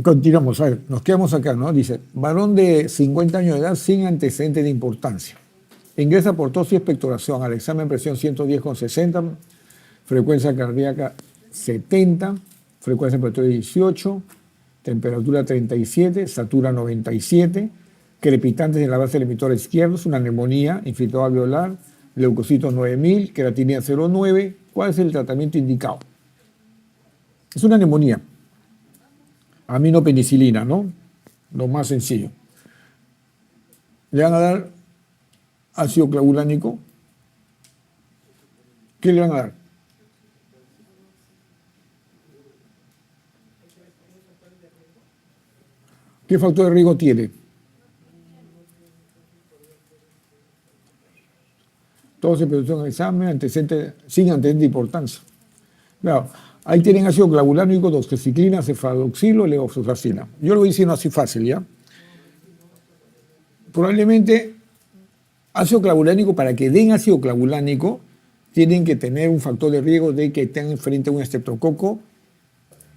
Continuamos, a ver, nos quedamos acá, ¿no? Dice, varón de 50 años de edad sin antecedentes de importancia. Ingresa por tos y expectoración al examen presión 110,60, frecuencia cardíaca 70, frecuencia respiratoria 18, temperatura 37, satura 97, crepitantes en la base del emitor izquierdo, es una neumonía, infiltrado alveolar, leucocitos 9000, creatinina 0,9. ¿Cuál es el tratamiento indicado? Es una neumonía. Aminopenicilina, ¿no? Lo más sencillo. Le van a dar ácido clavulánico. ¿Qué le van a dar? ¿Qué factor de riesgo tiene? Todos se producen en examen, antecedentes, sin antecedentes de importancia. Claro, ahí tienen ácido clavulánico, doxiciclina, cefaloxilo, levofloxacina. Yo lo voy diciendo así fácil, ¿ya? Probablemente ácido clavulánico, para que den ácido clavulánico, tienen que tener un factor de riesgo de que estén frente a un estreptococo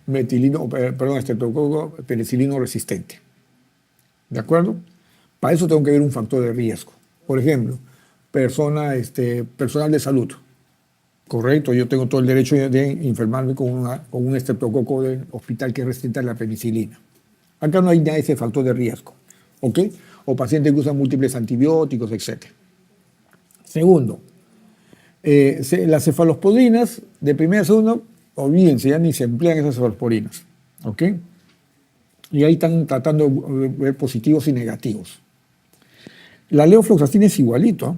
estreptococo penicilino resistente. ¿De acuerdo? Para eso tengo que ver un factor de riesgo. Por ejemplo, personal de salud. Correcto, yo tengo todo el derecho de enfermarme con un estreptococo del hospital que es resistente a la penicilina. Acá no hay nada de ese factor de riesgo. ¿Ok? O pacientes que usan múltiples antibióticos, etc. Segundo, las cefalosporinas de primera a segunda, olvídense, ya ni se emplean esas cefalosporinas. ¿Ok? Y ahí están tratando de ver positivos y negativos. La levofloxacina es igualito, ¿eh?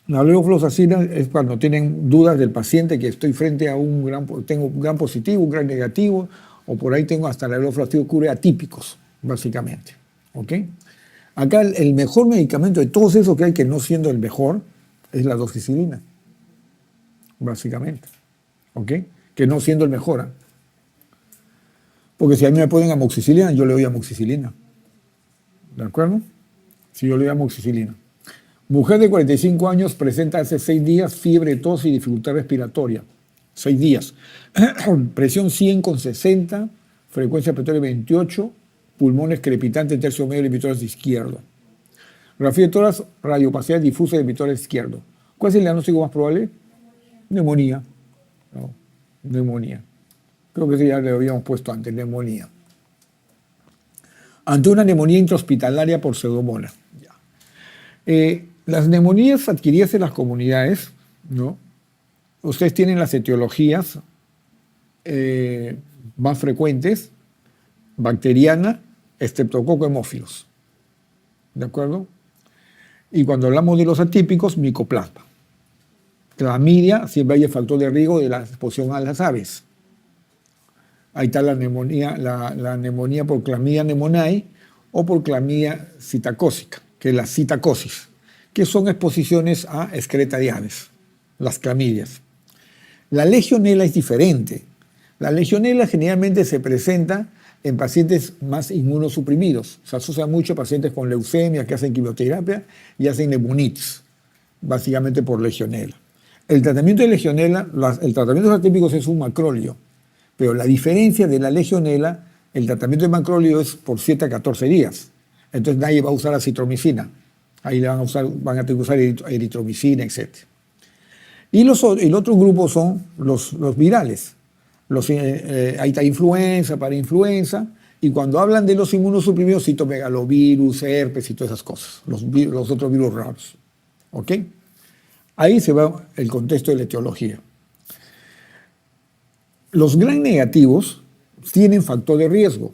La levofloxacina es cuando tienen dudas del paciente que estoy frente a tengo un gran positivo, un gran negativo, o por ahí tengo hasta la levofloxacina cubre atípicos, básicamente. ¿Ok? Acá el mejor medicamento de todos esos que hay, que no siendo el mejor, es la doxicilina, básicamente. ¿Ok? Que no siendo el mejor, ¿eh? Porque si a mí me ponen amoxicilina, yo le doy amoxicilina. ¿De acuerdo? Si yo le doy amoxicilina. Mujer de 45 años presenta hace 6 días fiebre, tos y dificultad respiratoria. 6 días. Presión 100/60, frecuencia respiratoria 28, pulmones crepitantes, tercio medio del emitor izquierdo. Radiografía de tórax, radiopacidad difusa del emitor izquierdo. ¿Cuál es el diagnóstico más probable? Neumonía. No, neumonía. Creo que eso ya le habíamos puesto antes, neumonía. Ante una neumonía intrahospitalaria por pseudomonas. Las neumonías adquiridas en las comunidades, ¿no? Ustedes tienen las etiologías más frecuentes: bacteriana, estreptococo, hemófilos. ¿De acuerdo? Y cuando hablamos de los atípicos, micoplasma. Clamidia, siempre hay el factor de riesgo de la exposición a las aves. Ahí está la neumonía por clamidia pneumoniae o por clamidia citacócica, que es la citacosis, que son exposiciones a excreta de aves, las clamidias. La legionela es diferente. La legionela generalmente se presenta en pacientes más inmunosuprimidos. Se asocia mucho a pacientes con leucemia que hacen quimioterapia y hacen neumonitis, básicamente por legionela. El tratamiento de legionela, el tratamiento de los atípicos es un macróleo, pero la diferencia de la legionela, el tratamiento de macróleo es por 7 a 14 días. Entonces nadie va a usar acitromicina. Ahí van a tener que usar eritromicina, etc. Y el otro grupo son los virales. Ahí está influenza, parainfluenza. Y cuando hablan de los inmunosuprimidos, citomegalovirus, herpes y todas esas cosas. Los otros virus raros. ¿Ok? Ahí se va el contexto de la etiología. Los gram negativos tienen factor de riesgo.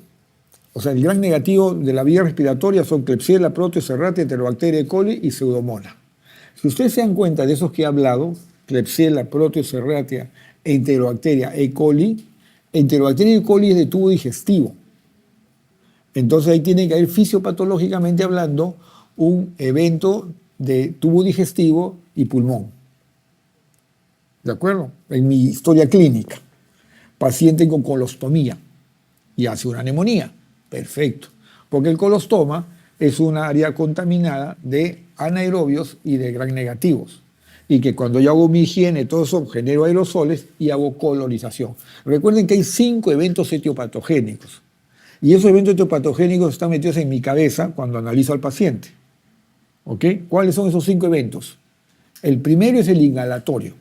O sea, el gran negativo de la vía respiratoria son Klebsiella, Proteus, Serratia, Enterobacteria, E. coli y Pseudomonas. Si ustedes se dan cuenta de esos que he hablado, Klebsiella, Proteus, Serratia, Enterobacteria, E. coli, Enterobacteria y E. coli es de tubo digestivo. Entonces ahí tiene que haber fisiopatológicamente hablando un evento de tubo digestivo y pulmón. ¿De acuerdo? En mi historia clínica. Paciente con colostomía y hace una neumonía. Perfecto. Porque el colostoma es un área contaminada de anaerobios y de gram negativos. Y que cuando yo hago mi higiene, todo eso, genero aerosoles y hago colonización. Recuerden que hay 5 eventos etiopatogénicos. Y esos eventos etiopatogénicos están metidos en mi cabeza cuando analizo al paciente. ¿Ok? ¿Cuáles son esos 5 eventos? El primero es el inhalatorio.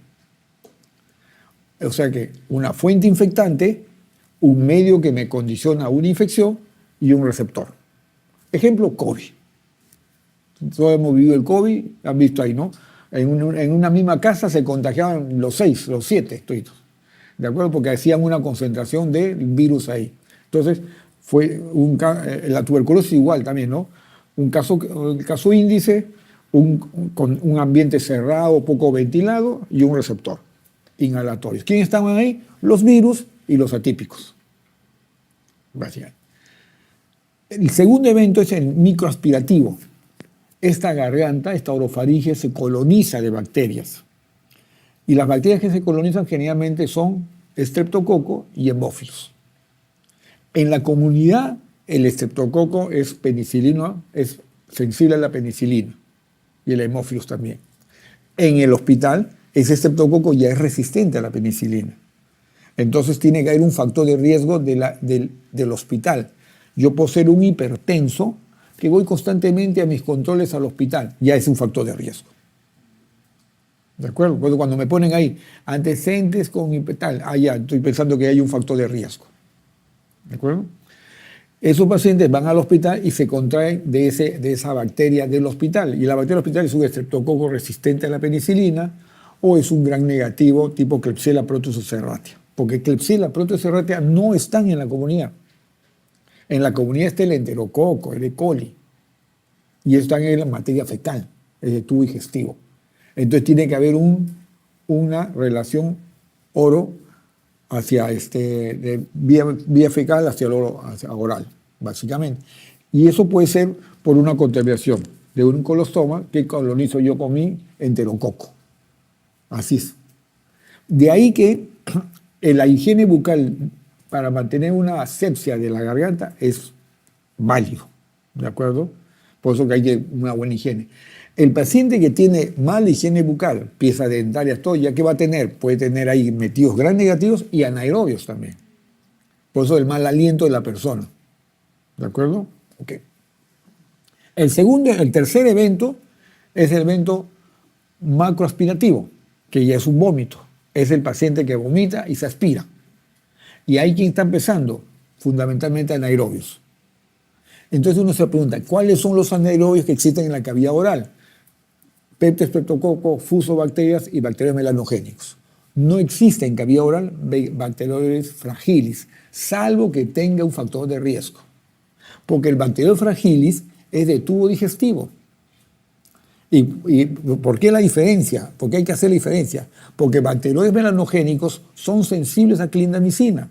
O sea que una fuente infectante, un medio que me condiciona a una infección y un receptor. Ejemplo, COVID. Todos hemos vivido el COVID, han visto ahí, ¿no? En una misma casa se contagiaban los 6, los 7 estudios. ¿De acuerdo? Porque hacían una concentración de virus ahí. Entonces, la tuberculosis igual también, ¿no? El caso índice, con un ambiente cerrado, poco ventilado y un receptor inhalatorios. ¿Quiénes estaban ahí? Los virus y los atípicos. Básicamente. El segundo evento es el microaspirativo. Esta garganta, esta orofaringe se coloniza de bacterias. Y las bacterias que se colonizan generalmente son estreptococo y hemófilos. En la comunidad, el estreptococo es penicilino, es sensible a la penicilina y el hemófilos también. En el hospital, ese estreptococo ya es resistente a la penicilina. Entonces tiene que haber un factor de riesgo del hospital. Yo puedo ser un hipertenso que voy constantemente a mis controles al hospital. Ya es un factor de riesgo. ¿De acuerdo? Cuando me ponen ahí antecedentes con hipertal, ya estoy pensando que hay un factor de riesgo. ¿De acuerdo? Esos pacientes van al hospital y se contraen de esa bacteria del hospital. Y la bacteria del hospital es un estreptococo resistente a la penicilina o es un gran negativo tipo Klebsiella protozoocerratia. Porque Klebsiella protozoocerratia no están en la comunidad. En la comunidad está el enterococo, el E. coli. Y están en la materia fecal, es el tubo digestivo. Entonces tiene que haber una relación oro hacia de vía fecal hacia el oro, hacia oral, básicamente. Y eso puede ser por una contaminación de un colostoma que colonizo yo con mi enterococo. Así es. De ahí que la higiene bucal para mantener una asepsia de la garganta es válido, ¿de acuerdo? Por eso que hay una buena higiene. El paciente que tiene mala higiene bucal, piezas dentarias, todo, ¿ya qué va a tener? Puede tener ahí metidos gram negativos y anaerobios también. Por eso el mal aliento de la persona. ¿De acuerdo? Ok. El tercer evento es el evento macroaspirativo, que ya es un vómito. Es el paciente que vomita y se aspira. Y ahí quien está empezando, fundamentalmente anaerobios. Entonces uno se pregunta, ¿cuáles son los anaerobios que existen en la cavidad oral? Streptococo, fusobacterias y bacterios melanogénicos. No existe en cavidad oral Bacteroides fragilis, salvo que tenga un factor de riesgo. Porque el Bacteroides fragilis es de tubo digestivo. ¿Y por qué la diferencia? ¿Por qué hay que hacer la diferencia? Porque bacteroides melanogénicos son sensibles a clindamicina.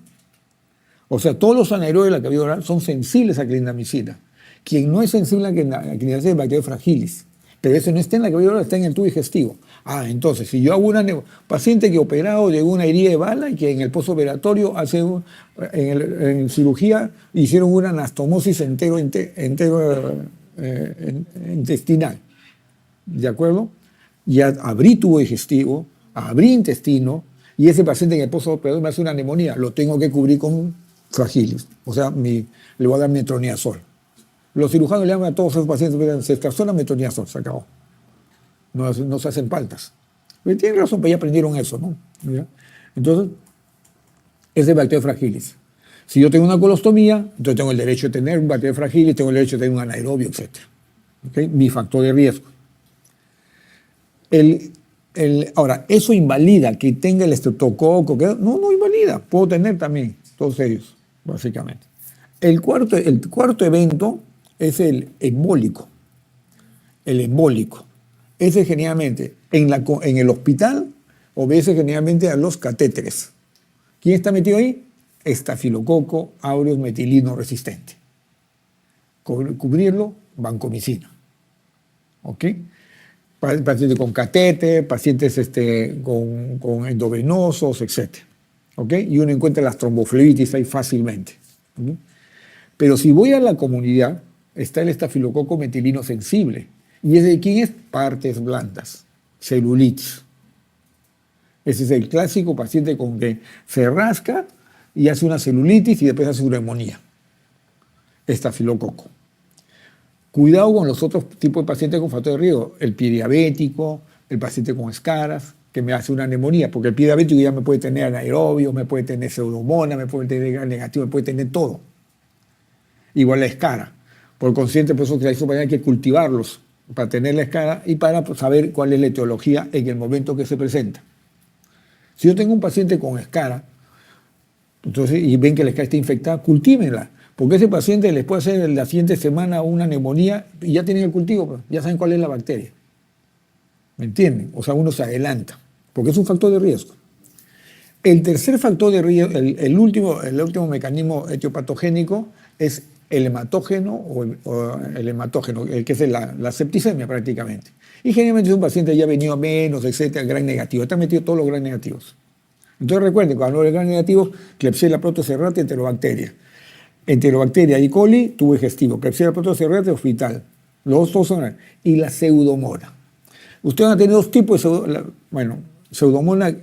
O sea, todos los anaerobios de la cavidad oral son sensibles a clindamicina. Quien no es sensible a clindamicina es el Bacteroides fragilis. Pero eso no está en la cavidad oral, está en el tubo digestivo. Entonces, si yo hago una paciente que operado de una herida de bala y que en el postoperatorio en cirugía hicieron una anastomosis intestinal. ¿De acuerdo? Ya abrí tubo digestivo, abrí intestino, y ese paciente en el postoperatorio me hace una neumonía. Lo tengo que cubrir con fragilis. O sea, le voy a dar metronidazol. Los cirujanos le llaman a todos esos pacientes, cestrazola, metronidazol, se acabó. No se hacen faltas. Pero tienen razón, pues ya aprendieron eso, ¿no? ¿Ya? Entonces, ese es Bacteroides fragilis. Si yo tengo una colostomía, entonces tengo el derecho de tener un Bacteroides fragilis, tengo el derecho de tener un anaerobio, etc. ¿Okay? Mi factor de riesgo. Ahora, ¿eso invalida que tenga el estreptococo? No invalida. Puedo tener también todos ellos, básicamente. El cuarto evento es el embólico. El embólico. Ese generalmente en el hospital obedece generalmente a los catéteres. ¿Quién está metido ahí? Estafilococo aureus metilino resistente. Cubrirlo, vancomicina. ¿Ok? Pacientes con catéter, pacientes con endovenosos, etc. ¿Ok? Y uno encuentra las tromboflebitis ahí fácilmente. ¿Ok? Pero si voy a la comunidad, está el estafilococo metilino sensible. ¿Y ese de quién es? Partes blandas, celulitis. Ese es el clásico paciente con que se rasca y hace una celulitis y después hace una neumonía. estafilococo. Cuidado con los otros tipos de pacientes con factor de riesgo, el pie diabético, el paciente con escaras, que me hace una neumonía, porque el pie diabético ya me puede tener anaerobio, me puede tener pseudomonas, me puede tener gram negativo, me puede tener todo. Igual la escara. Por consciente, por eso que hay que cultivarlos para tener la escara y para saber cuál es la etiología en el momento que se presenta. Si yo tengo un paciente con escara, entonces, y ven que la escara está infectada, cultívenla. Porque ese paciente les puede hacer la siguiente semana una neumonía y ya tienen el cultivo, pues, ya saben cuál es la bacteria. ¿Me entienden? O sea, uno se adelanta, porque es un factor de riesgo. El tercer factor de riesgo, el último mecanismo etiopatogénico es el hematógeno o el hematógeno, el que es la septicemia prácticamente. Y generalmente es un paciente ya venido a menos, etcétera, gran negativo. Está metido todos los gran negativos. Entonces recuerden, cuando hablo de gran negativos, Klebsiella protozoaria, enterobacteria. Enterobacteria E. coli, tubo digestivo. Klebsiella protozoaria, hospital. Los dos son. Y la pseudomonas. Ustedes van a tener dos tipos de pseudomonas.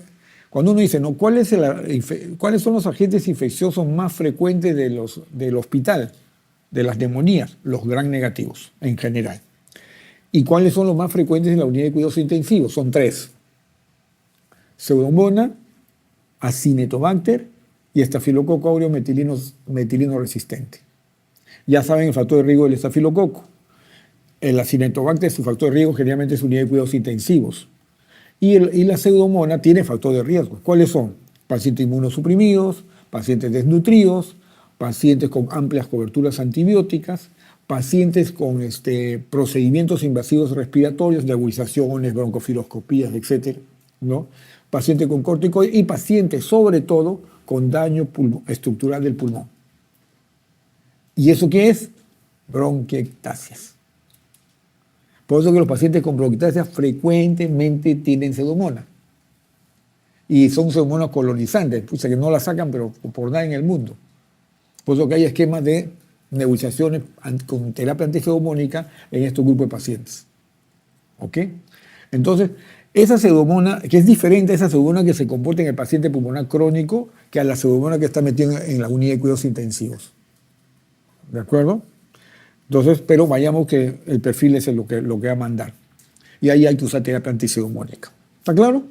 Cuando uno dice, ¿no? ¿Cuáles son los agentes infecciosos más frecuentes del hospital, de las neumonías? Los gran negativos, en general. ¿Y cuáles son los más frecuentes en la unidad de cuidados intensivos? Son 3. Pseudomonas, Acinetobacter y estafilococo áureo metilino resistente. Ya saben el factor de riesgo del estafilococo. El Acinetobacter, su factor de riesgo generalmente es unidad de cuidados intensivos. Y la pseudomonas tiene factor de riesgo. ¿Cuáles son? Pacientes inmunosuprimidos, pacientes desnutridos, pacientes con amplias coberturas antibióticas, pacientes con procedimientos invasivos respiratorios, nebulizaciones, broncofiloscopías, etc., ¿no? Pacientes con corticoides y pacientes, sobre todo, con daño estructural del pulmón. ¿Y eso qué es? Bronquiectasias. Por eso que los pacientes con bronquiectasias frecuentemente tienen pseudomonas. Y son pseudomonas colonizantes, que no la sacan, pero por nada en el mundo. Por eso que hay esquemas de nebulizaciones con terapia antipseudomónica en estos grupos de pacientes. ¿Ok? Entonces, esa pseudomona, que es diferente a esa pseudomona que se comporta en el paciente pulmonar crónico que a la pseudomona que está metida en la unidad de cuidados intensivos. ¿De acuerdo? Entonces, pero vayamos que el perfil es lo que va a mandar. Y ahí hay que usar terapia antipseudomónica. ¿Está claro?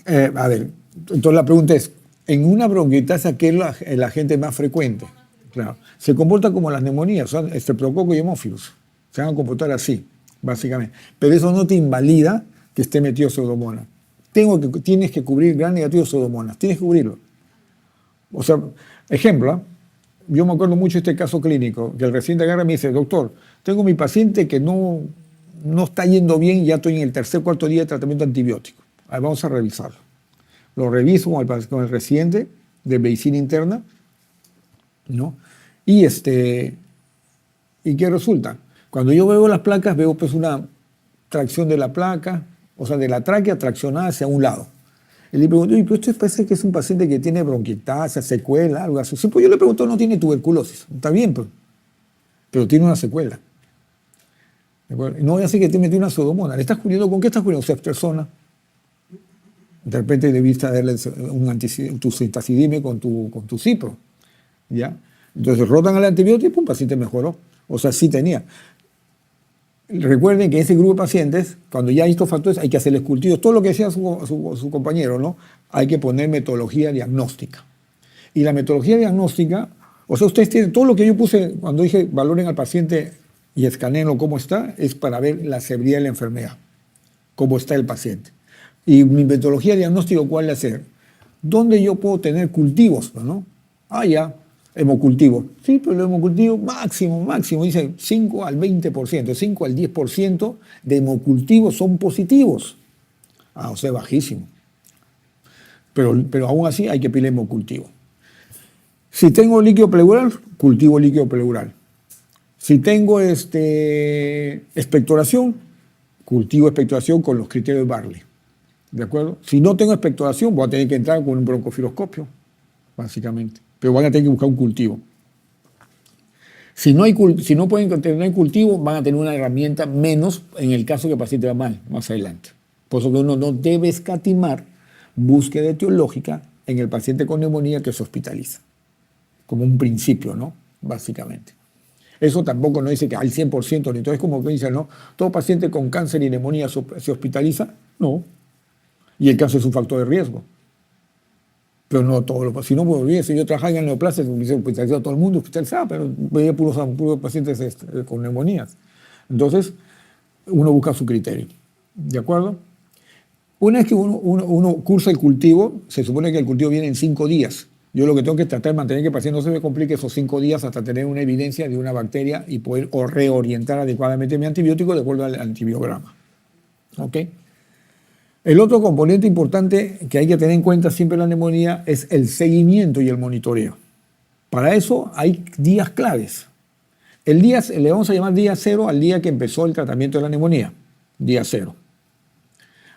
A ver, entonces la pregunta es, en una bronquiectasia, ¿qué es el agente más frecuente? Claro, se comporta como las neumonías, son estreptococo y hemófilos. Se van a comportar así, básicamente. Pero eso no te invalida que esté metido pseudomonas. Tienes que cubrir gran negativo de pseudomonas, tienes que cubrirlo. O sea, ejemplo, yo me acuerdo mucho de este caso clínico, que el residente agarra y me dice, doctor, tengo mi paciente que no está yendo bien, ya estoy en el tercer o cuarto día de tratamiento antibiótico. A ver, vamos a revisarlo. Lo reviso con el residente de medicina interna, ¿no? ¿Y qué resulta? Cuando yo veo las placas, veo pues una tracción de la placa, o sea, de la tráquea traccionada hacia un lado. Y le pregunto, pero esto parece que es un paciente que tiene bronquiectasia, secuela, algo así. Sí, pues yo le pregunto, no tiene tuberculosis. Está bien, pero tiene una secuela. No voy a decir que te metió una pseudomonas. ¿Le estás cubriendo con qué estás cubriendo? Ceftriaxona. De repente debiste darle tu citacidime con tu cipro. ¿Ya? Entonces rotan al antibiótico y pum, el paciente mejoró. O sea, sí tenía. Recuerden que ese grupo de pacientes, cuando ya hay estos factores, hay que hacerles cultivos. Todo lo que decía su compañero, ¿no? Hay que poner metodología diagnóstica. Y la metodología diagnóstica, o sea, ustedes tienen todo lo que yo puse cuando dije valoren al paciente y escaneenlo cómo está, es para ver la severidad de la enfermedad, cómo está el paciente. Y mi metodología diagnóstica, ¿cuál es hacer? ¿Dónde yo puedo tener cultivos, no? Ya. Hemocultivo. Sí, pero el hemocultivo máximo, dice 5 al 20%, 5 al 10% de hemocultivos son positivos. O sea, bajísimo. Pero aún así hay que pedir hemocultivo. Si tengo líquido pleural, cultivo líquido pleural. Si tengo expectoración, cultivo expectoración con los criterios de Barley. ¿De acuerdo? Si no tengo expectoración, voy a tener que entrar con un broncofiloscopio, básicamente. Pero van a tener que buscar un cultivo. Si no pueden tener cultivo, van a tener una herramienta menos en el caso que el paciente va mal, más adelante. Por eso que uno no debe escatimar búsqueda etiológica en el paciente con neumonía que se hospitaliza, como un principio, ¿no? Básicamente. Eso tampoco no dice que al 100%, ni todo es como que dicen, ¿no? ¿Todo paciente con cáncer y neumonía se hospitaliza? No. Y el cáncer es un factor de riesgo. Pero no todos los pacientes. Si no, pues olvídense, yo trabajaba en neoplasia, se hospitalizaba todo el mundo, hospitalizaba, pero veía puros pacientes con neumonías. Entonces, uno busca su criterio. ¿De acuerdo? Una vez que uno cursa el cultivo, se supone que el cultivo viene en 5 días. Yo lo que tengo que tratar de mantener que el paciente no se me complique esos 5 días hasta tener una evidencia de una bacteria y poder reorientar adecuadamente mi antibiótico de acuerdo al antibiograma. ¿Ok? El otro componente importante que hay que tener en cuenta siempre en la neumonía es el seguimiento y el monitoreo. Para eso hay días claves. Le vamos a llamar día 0 al día que empezó el tratamiento de la neumonía. Día 0.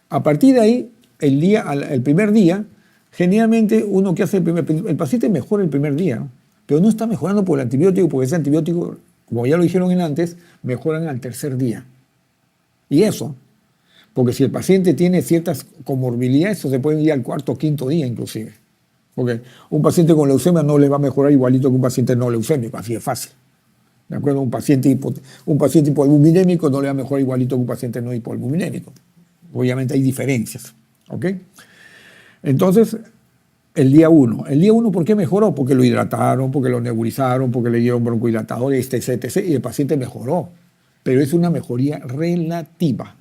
A partir de ahí, el primer día, generalmente uno que hace el paciente mejora el primer día, ¿no? Pero no está mejorando por el antibiótico, porque ese antibiótico, como ya lo dijeron antes, mejoran al tercer día. Y eso, porque si el paciente tiene ciertas comorbilidades, eso se puede ir al cuarto o quinto día inclusive. Porque un paciente con leucemia no le va a mejorar igualito que un paciente no leucémico, así es fácil. ¿De acuerdo? Un paciente hipoalbuminémico no le va a mejorar igualito que un paciente no hipoalbuminémico. Obviamente hay diferencias. ¿Ok? Entonces, el día 1. El día 1, ¿por qué mejoró? Porque lo hidrataron, porque lo nebulizaron, porque le dieron broncohilatadores, etc. Y el paciente mejoró. Pero es una mejoría relativa,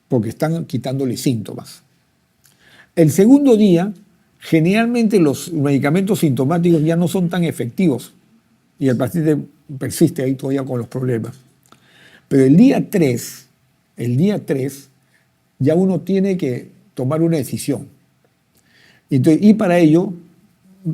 porque están quitándole síntomas. El segundo día, generalmente los medicamentos sintomáticos ya no son tan efectivos y el paciente persiste ahí todavía con los problemas. Pero el día 3, ya uno tiene que tomar una decisión. Entonces, y para ello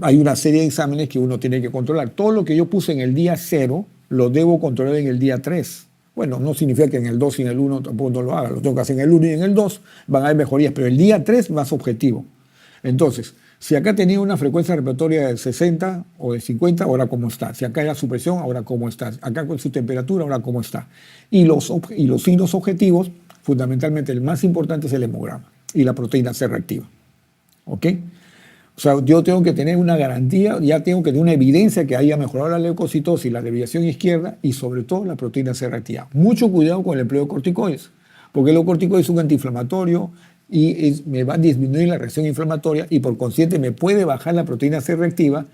hay una serie de exámenes que uno tiene que controlar. Todo lo que yo puse en el día 0 lo debo controlar en el día 3. Bueno, no significa que en el 2 y en el 1 tampoco no lo haga. Lo tengo que hacer en el 1 y en el 2. Van a haber mejorías, pero el día 3 más objetivo. Entonces, si acá tenía una frecuencia respiratoria de 60 o de 50, ahora cómo está. Si acá era su presión, ahora cómo está. Acá con su temperatura, ahora cómo está. Y los signos objetivos, fundamentalmente el más importante es el hemograma y la proteína C reactiva. ¿Ok? O sea, yo tengo que tener una garantía, ya tengo que tener una evidencia que haya mejorado la leucocitosis, la desviación izquierda y sobre todo la proteína C reactiva. Mucho cuidado con el empleo de corticoides, porque el corticoide es un antiinflamatorio y me va a disminuir la reacción inflamatoria y por consiguiente me puede bajar la proteína C reactiva,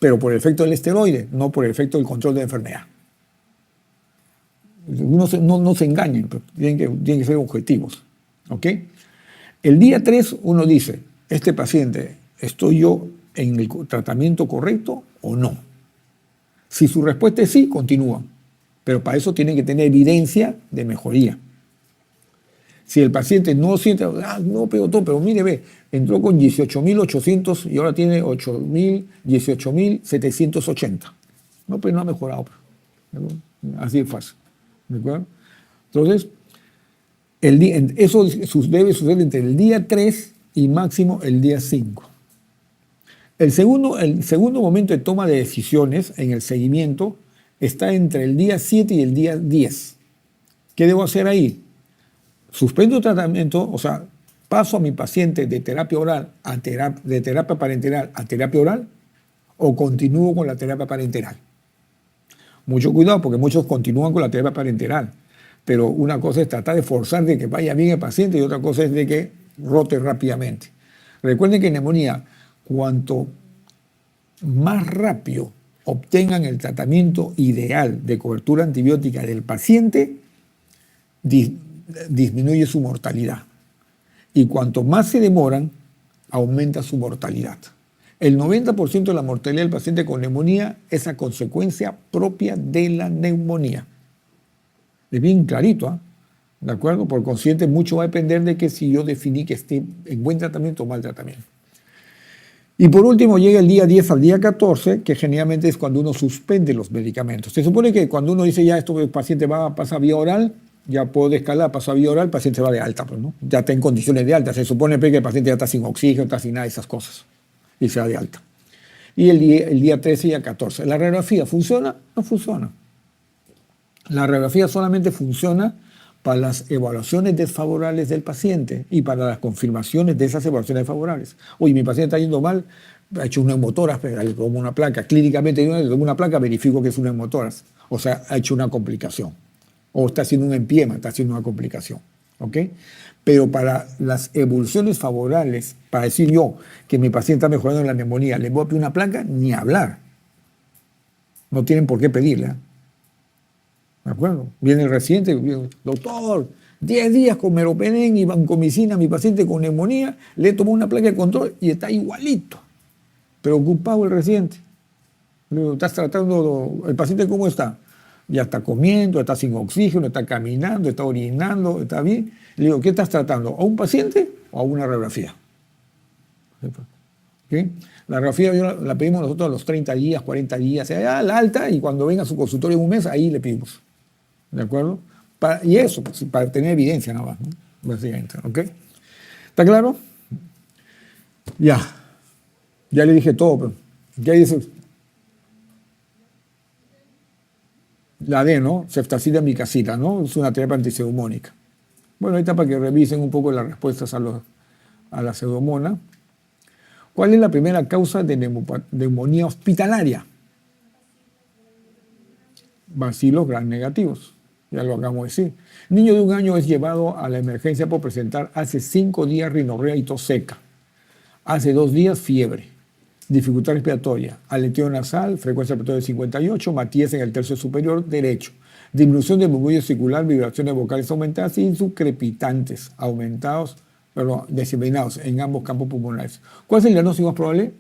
pero por el efecto del esteroide, no por el efecto del control de la enfermedad. No se engañen, pero tienen que ser objetivos. ¿Ok? El día 3 uno dice, este paciente, ¿estoy yo en el tratamiento correcto o no? Si su respuesta es sí, continúan. Pero para eso tienen que tener evidencia de mejoría. Si el paciente no siente, no pegó todo, pero mire, ve, entró con 18.800 y ahora tiene 18.780. No, pero no ha mejorado. Así es fácil. ¿De acuerdo? Entonces, eso debe suceder entre el día 3 y máximo el día 5. El segundo momento de toma de decisiones en el seguimiento está entre el día 7 y el día 10. ¿Qué debo hacer ahí? Suspendo el tratamiento, o sea, paso a mi paciente de terapia oral de terapia parenteral a terapia oral o continúo con la terapia parenteral. Mucho cuidado porque muchos continúan con la terapia parenteral, pero una cosa es tratar de forzar de que vaya bien el paciente y otra cosa es de que rote rápidamente. Recuerden que en neumonía, cuanto más rápido obtengan el tratamiento ideal de cobertura antibiótica del paciente, disminuye su mortalidad. Y cuanto más se demoran, aumenta su mortalidad. El 90% de la mortalidad del paciente con neumonía es a consecuencia propia de la neumonía. Es bien clarito, ¿eh? ¿De acuerdo? Por consiguiente, mucho va a depender de que si yo definí que esté en buen tratamiento o mal tratamiento. Y por último llega el día 10 al día 14, que generalmente es cuando uno suspende los medicamentos. Se supone que cuando uno dice ya esto el paciente va a pasar vía oral, ya puedo escalar, pasa vía oral, el paciente se va de alta, pues, ¿no? Ya está en condiciones de alta. Se supone que el paciente ya está sin oxígeno, está sin nada de esas cosas. Y se va de alta. Y el día 13 y el 14. ¿La radiografía funciona? No funciona. La radiografía solamente funciona para las evaluaciones desfavorables del paciente y para las confirmaciones de esas evaluaciones favorables. Oye, mi paciente está yendo mal, ha hecho un neumotórax, le tomo una placa. Clínicamente, le tomo una placa, verifico que es un neumotórax. O sea, ha hecho una complicación. O está haciendo un empiema, está haciendo una complicación. ¿Ok? Pero para las evoluciones favorables, para decir yo que mi paciente está mejorando en la neumonía, ¿le voy a pedir una placa? Ni hablar. No tienen por qué pedirla. ¿De acuerdo? Viene el residente, doctor, 10 días con meropenem y vancomicina, mi paciente con neumonía, le tomó una placa de control y está igualito. Preocupado el residente. Le digo, ¿estás tratando, el paciente cómo está? Ya está comiendo, está sin oxígeno, está caminando, está orinando, está bien. Le digo, ¿qué estás tratando? ¿A un paciente o a una radiografía? ¿Okay? La radiografía la pedimos nosotros a los 30 días, 40 días, a la alta, y cuando venga a su consultorio en un mes, ahí le pedimos. ¿De acuerdo? Y eso, pues, para tener evidencia nada más, ¿no? Básicamente, ¿ok? ¿Está claro? Ya. Ya le dije todo, pero ¿qué dice? La D, ¿no? Ceftazida micacida, ¿no? Es una terapia antiseudomónica. Bueno, ahorita para que revisen un poco las respuestas a la pseudomona. ¿Cuál es la primera causa de neumonía hospitalaria? Bacilos gram negativos. Ya lo acabamos de decir. Niño de 1 año es llevado a la emergencia por presentar hace 5 días rinorrea y tos seca. Hace 2 días fiebre. Dificultad respiratoria, aleteo nasal, frecuencia respiratoria de 58, matías en el tercio superior derecho, disminución del murmullo circular, vibraciones vocales aumentadas y subcrepitantes aumentados, perdón, diseminados en ambos campos pulmonares. ¿Cuál es el diagnóstico más probable?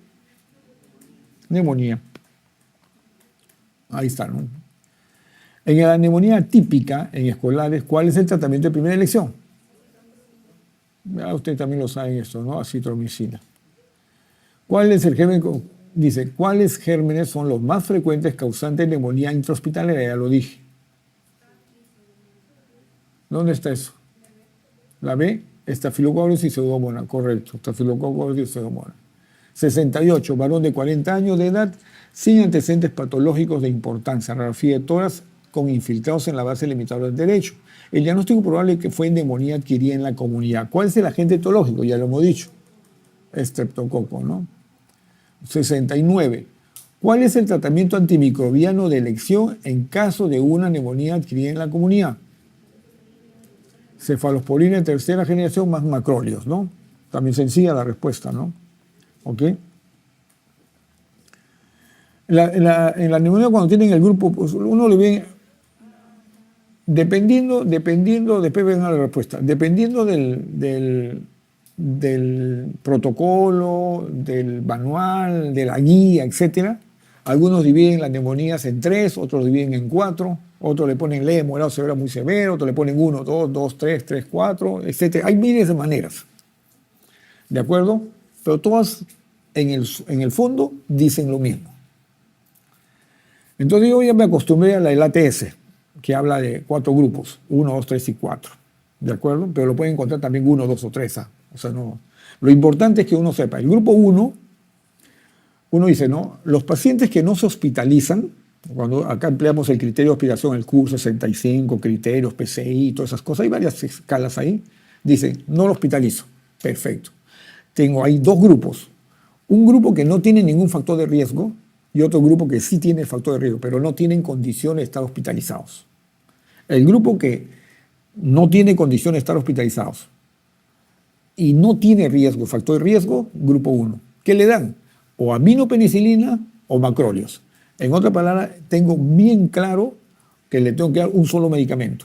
Neumonía. Ahí está, ¿no? En la neumonía típica en escolares, ¿cuál es el tratamiento de primera elección? Ya ustedes también lo saben esto, ¿no? Acitromicina. ¿Cuál es el germen? Dice, ¿cuáles gérmenes son los más frecuentes causantes de neumonía intrahospitalaria? Ya lo dije. ¿Dónde está eso? La B, Staphylococcus aureus y Pseudomonas. Correcto, Staphylococcus aureus y Pseudomonas. 68, varón de 40 años de edad, sin antecedentes patológicos de importancia, radiografía de tórax con infiltrados en la base limitadora del derecho. El diagnóstico probable que fue neumonía adquirida en la comunidad. ¿Cuál es el agente etiológico? Ya lo hemos dicho. Estreptococo, ¿no? 69. ¿Cuál es el tratamiento antimicrobiano de elección en caso de una neumonía adquirida en la comunidad? Cefalosporina de tercera generación más macrólidos, ¿no? También sencilla la respuesta, ¿no? ¿Ok? En la neumonía, cuando tienen el grupo, pues uno le ve, dependiendo, después ven la respuesta, dependiendo del protocolo, del manual, de la guía, etc. Algunos dividen las neumonías en 3, otros dividen en 4, otros le ponen leve, moderado, severo, muy severo, otros le ponen 1, 2, 2, 3, 3, 4, etc. Hay miles de maneras, ¿de acuerdo? Pero todas en el fondo dicen lo mismo. Entonces yo ya me acostumbré a la ATS, que habla de 4 grupos, 1, 2, 3 y 4, ¿de acuerdo? Pero lo pueden encontrar también 1, 2 o 3. O sea, no. Lo importante es que uno sepa, el grupo 1, uno dice, ¿no? Los pacientes que no se hospitalizan, cuando acá empleamos el criterio de hospitalización, el CUR 65, criterios, PCI, todas esas cosas, hay varias escalas ahí, dicen, no lo hospitalizo, perfecto. Tengo ahí 2 grupos, un grupo que no tiene ningún factor de riesgo y otro grupo que sí tiene factor de riesgo, pero no tienen condiciones de estar hospitalizados. El grupo que no tiene condiciones de estar hospitalizados y no tiene riesgo, factor de riesgo, grupo 1. ¿Qué le dan? O aminopenicilina o macróleos. En otra palabra, tengo bien claro que le tengo que dar un solo medicamento.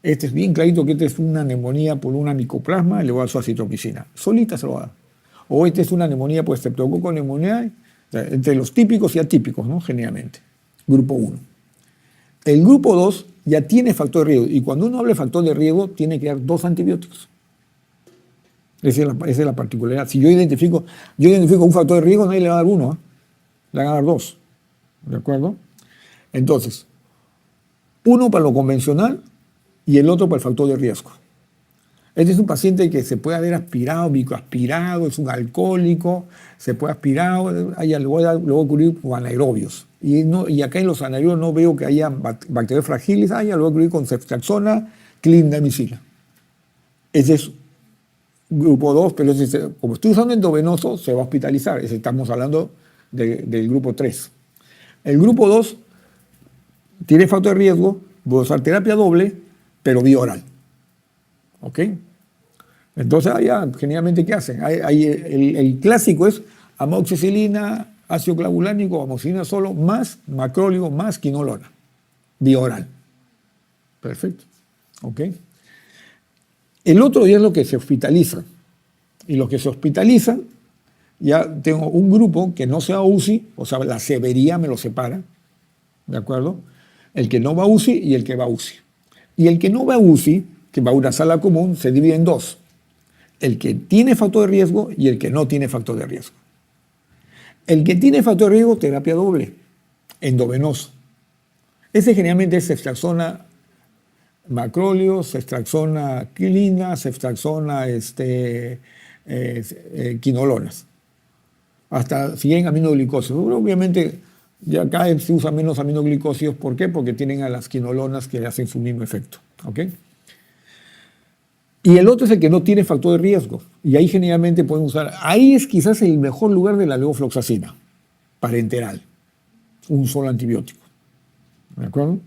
Este es bien clarito que este es una neumonía por una micoplasma, le voy a dar su acitromicina. Solita se lo va a dar. O este es una neumonía por estreptococo neumonía, entre los típicos y atípicos, ¿no? Generalmente. Grupo 1. El grupo 2 ya tiene factor de riesgo. Y cuando uno habla de factor de riesgo, tiene que dar 2 antibióticos. Esa es la particularidad. Si yo identifico un factor de riesgo, nadie le va a dar 1, ¿eh? Le van a dar 2. ¿De acuerdo? Entonces, uno para lo convencional y el otro para el factor de riesgo. Este es un paciente que se puede haber aspirado, microaspirado, es un alcohólico, se puede aspirado, luego ocurrir con anaerobios. Y acá en los anaerobios no veo que haya bacterias fragiles, lo voy a ocurrir con ceftriaxona, clindamicina. Ese es grupo 2, pero como estoy usando endovenoso, se va a hospitalizar. Estamos hablando del grupo 3. El grupo 2 tiene factor de riesgo, voy a usar terapia doble, pero vía oral. ¿Ok? Entonces, allá, generalmente, ¿qué hacen? El clásico es amoxicilina, ácido clavulánico, amoxicilina solo, más macrólido, más quinolona, vía oral. Perfecto. ¿Ok? El otro día es lo que se hospitaliza. Y los que se hospitalizan, ya tengo un grupo que no sea UCI, o sea, la severidad me lo separa, ¿de acuerdo? El que no va a UCI y el que va a UCI. Y el que no va a UCI, que va a una sala común, se divide en dos. El que tiene factor de riesgo y el que no tiene factor de riesgo. El que tiene factor de riesgo, terapia doble, endovenoso. Ese generalmente es ceftriaxona macróleo, ceftriaxona clina, ceftriaxona quinolonas. Hasta siguen aminoglicosidos. Obviamente, ya acá se usa menos aminoglicosidos. ¿Por qué? Porque tienen a las quinolonas que hacen su mismo efecto. ¿Ok? Y el otro es el que no tiene factor de riesgo. Y ahí generalmente pueden usar. Ahí es quizás el mejor lugar de la levofloxacina, parenteral. Un solo antibiótico. ¿De acuerdo?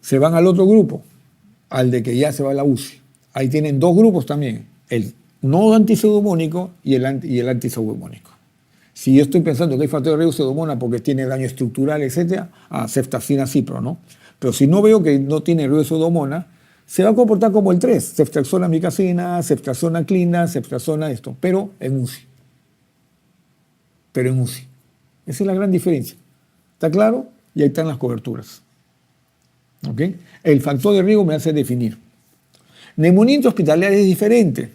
Se van al otro grupo, al de que ya se va a la UCI. Ahí tienen dos grupos también. El no antipseudomónico y el antipseudomónico. Si yo estoy pensando que hay factor de riesgo pseudomona porque tiene daño estructural, etc., ceftazina cipro, ¿no? Pero si no veo que no tiene riesgo pseudomona, se va a comportar como el 3, ceftriaxona micacina, ceftriaxona clina, ceftriaxona esto, pero en UCI. Pero en UCI. Esa es la gran diferencia. ¿Está claro? Y ahí están las coberturas. ¿Ok? El factor de riesgo me hace definir. Neumonía intrahospitalaria es diferente.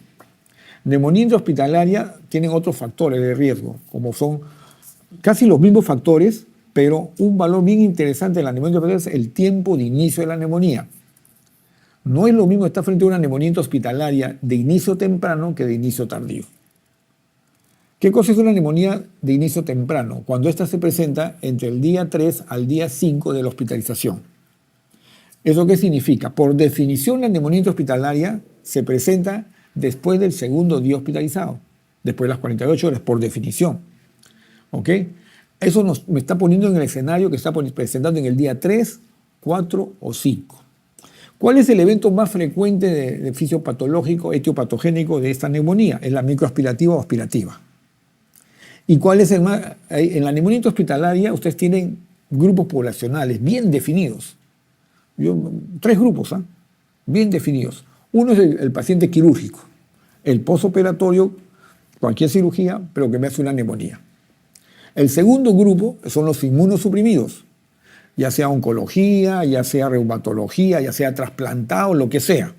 Neumonía intrahospitalaria tienen otros factores de riesgo, como son casi los mismos factores, pero un valor bien interesante de la neumonía intrahospitalaria es el tiempo de inicio de la neumonía. No es lo mismo estar frente a una neumonía intrahospitalaria de inicio temprano que de inicio tardío. ¿Qué cosa es una neumonía de inicio temprano? Cuando ésta se presenta entre el día 3 al día 5 de la hospitalización. ¿Eso qué significa? Por definición, la neumonía intrahospitalaria se presenta después del segundo día hospitalizado, después de las 48 horas, por definición. ¿Ok? Eso me está poniendo en el escenario que está presentando en el día 3, 4 o 5. ¿Cuál es el evento más frecuente de fisiopatológico, etiopatogénico de esta neumonía? Es la microaspirativa o aspirativa. ¿Y cuál es el más? En la neumonía intrahospitalaria ustedes tienen grupos poblacionales bien definidos. 3 grupos, bien definidos. Uno es el paciente quirúrgico, el posoperatorio, cualquier cirugía, pero que me hace una neumonía. El segundo grupo son los inmunosuprimidos, ya sea oncología, ya sea reumatología, ya sea trasplantado, lo que sea.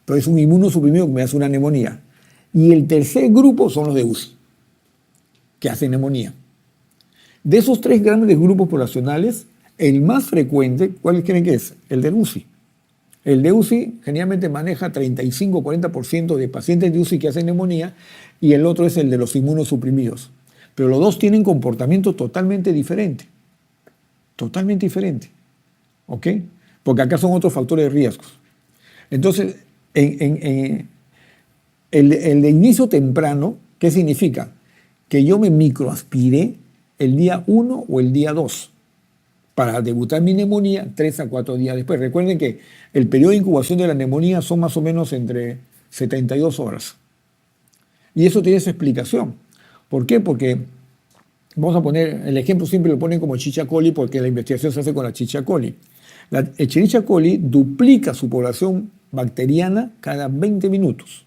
Pero es un inmunosuprimido que me hace una neumonía. Y el tercer grupo son los de UCI, que hacen neumonía. De esos 3 grandes grupos poblacionales, el más frecuente, ¿cuál creen que es? El del UCI. El de UCI generalmente maneja 35-40% de pacientes de UCI que hacen neumonía y el otro es el de los inmunosuprimidos. Pero los dos tienen comportamiento totalmente diferente. Totalmente diferente. ¿Ok? Porque acá son otros factores de riesgo. Entonces, el de inicio temprano, ¿qué significa? Que yo me microaspiré el día 1 o el día 2 para debutar mi neumonía 3 a 4 días después. Recuerden que el periodo de incubación de la neumonía son más o menos entre 72 horas. Y eso tiene su explicación. ¿Por qué? Porque vamos a poner, el ejemplo siempre lo ponen como Escherichia coli porque la investigación se hace con la Escherichia coli. La Escherichia coli duplica su población bacteriana cada 20 minutos.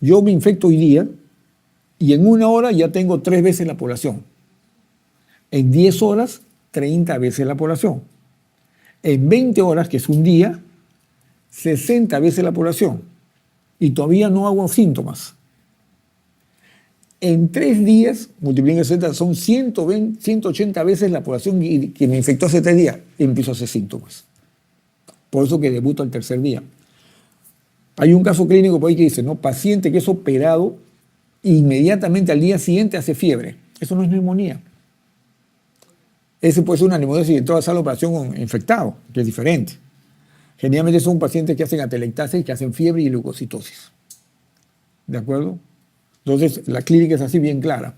Yo me infecto hoy día y en 1 hora ya tengo 3 veces la población. En 10 horas, 30 veces la población. En 20 horas, que es un día, 60 veces la población. Y todavía no hago síntomas. En 3 días, multipliquen 60, son 120, 180 veces la población que me infectó hace 3 días y empiezo a hacer síntomas. Por eso que debuto al tercer día. Hay un caso clínico por ahí que dice, ¿no? Paciente que es operado, inmediatamente al día siguiente hace fiebre. Eso no es neumonía. Ese puede ser una neumonía si entró a la sala de operación con infectado, que es diferente. Generalmente son pacientes que hacen atelectasis, que hacen fiebre y leucocitosis. ¿De acuerdo? Entonces, la clínica es así bien clara.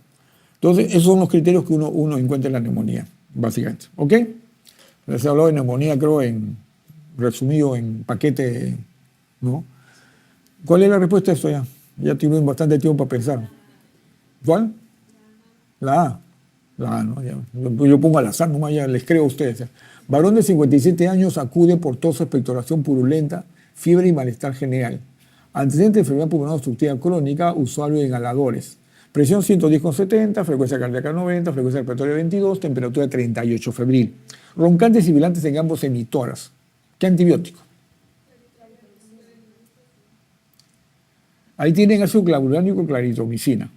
Entonces, esos son los criterios que uno encuentra en la neumonía, básicamente. ¿Ok? Se habló de neumonía, creo, resumido en paquete, ¿no? ¿Cuál es la respuesta a esto ya? Ya tuvimos bastante tiempo para pensar. ¿Cuál? La A. La A, ¿no? Ya. Yo pongo al azar, nomás ya les creo a ustedes. Ya. Varón de 57 años acude por tos, expectoración purulenta, fiebre y malestar general. Antecedente de enfermedad pulmonar obstructiva crónica, usuario de inhaladores. Presión 110,70, frecuencia cardíaca 90, frecuencia respiratoria 22, temperatura 38 febril. Roncantes y sibilantes en ambos emitoras. ¿Qué antibiótico? Ahí tienen ácido clavulánico, claritromicina.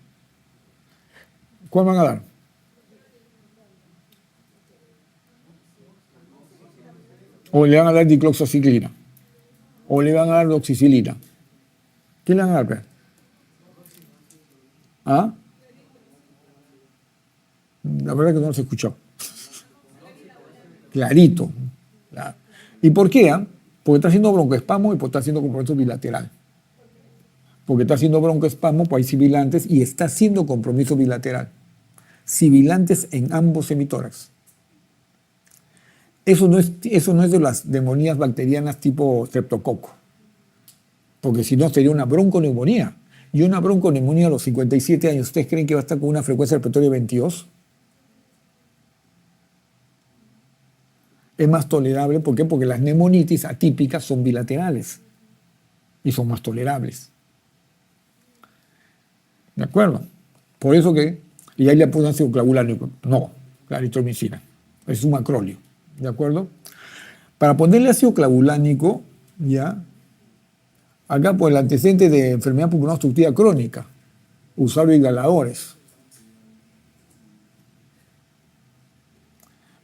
¿Cuál van a dar? O le van a dar dicloxaciclina. O le van a dar doxicilina. ¿Qué le van a dar, pues? ¿Ah? La verdad que no se escuchó. Clarito. Claro. ¿Y por qué? Porque está haciendo broncoespasmo y porque está haciendo compromiso bilateral. Porque está haciendo broncoespasmo, pues hay sibilantes y está haciendo compromiso bilateral. Sibilantes en ambos hemitórax. Eso no es de las neumonías bacterianas tipo streptococo. Porque si no sería una bronconeumonía. Y una bronconeumonía a los 57 años, ¿ustedes creen que va a estar con una frecuencia respiratoria de 22? Es más tolerable, ¿por qué? Porque las neumonitis atípicas son bilaterales y son más tolerables. ¿De acuerdo? Por eso que, y ahí le ponen ácido clavulánico. No, claritromicina. Es un macrolio. ¿De acuerdo? Para ponerle ácido clavulánico, ya, acá por el antecedente de enfermedad pulmonar obstructiva crónica, usuario de inhaladores.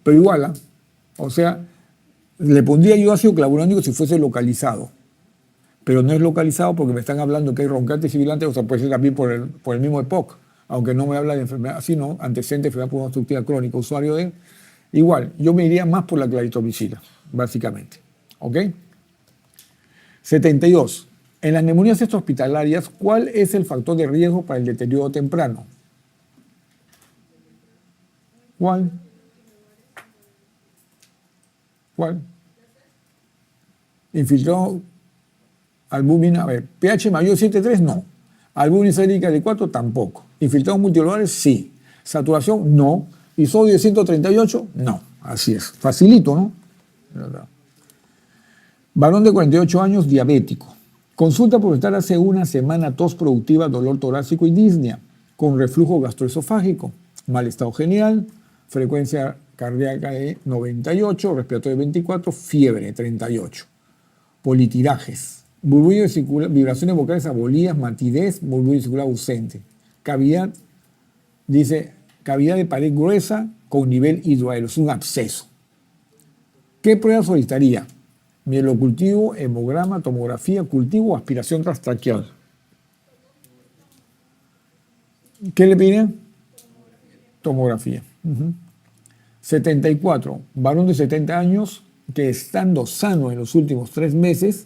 Pero igual, o sea, le pondría yo ácido clavulánico si fuese localizado. Pero no es localizado porque me están hablando que hay roncantes y sibilantes, o sea, puede ser también por el mismo EPOC, aunque no me habla de enfermedad, sino antecedente de enfermedad pulmonar obstructiva crónica, usuario de... Igual, yo me iría más por la claritromicina, básicamente. ¿Ok? 72. En las neumonías extrahospitalarias, ¿cuál es el factor de riesgo para el deterioro temprano? ¿Cuál? ¿Cuál? Infiltrado albúmina, a ver, pH mayor de 7,3, no. Albúmina sérica de 4, tampoco. Infiltrados multicelulares, sí. Saturación, no. ¿Y sodio de 138? No. Así es. Facilito, ¿no? Varón de 48 años, diabético. Consulta por estar hace una semana tos productiva, dolor torácico y disnea, con reflujo gastroesofágico, mal estado general, frecuencia cardíaca de 98, respiratorio de 24, fiebre 38. Politirajes. Burbullo vesicular, vibraciones vocales abolidas, matidez, burbullo vesicular ausente. Cavidad, dice, cavidad de pared gruesa con nivel hidroaéreo, es un absceso. ¿Qué prueba solicitaría? Mielocultivo, hemograma, tomografía, cultivo o aspiración transtraqueal. ¿Qué le piden? Tomografía. 74. Varón de 70 años que estando sano en los últimos 3 meses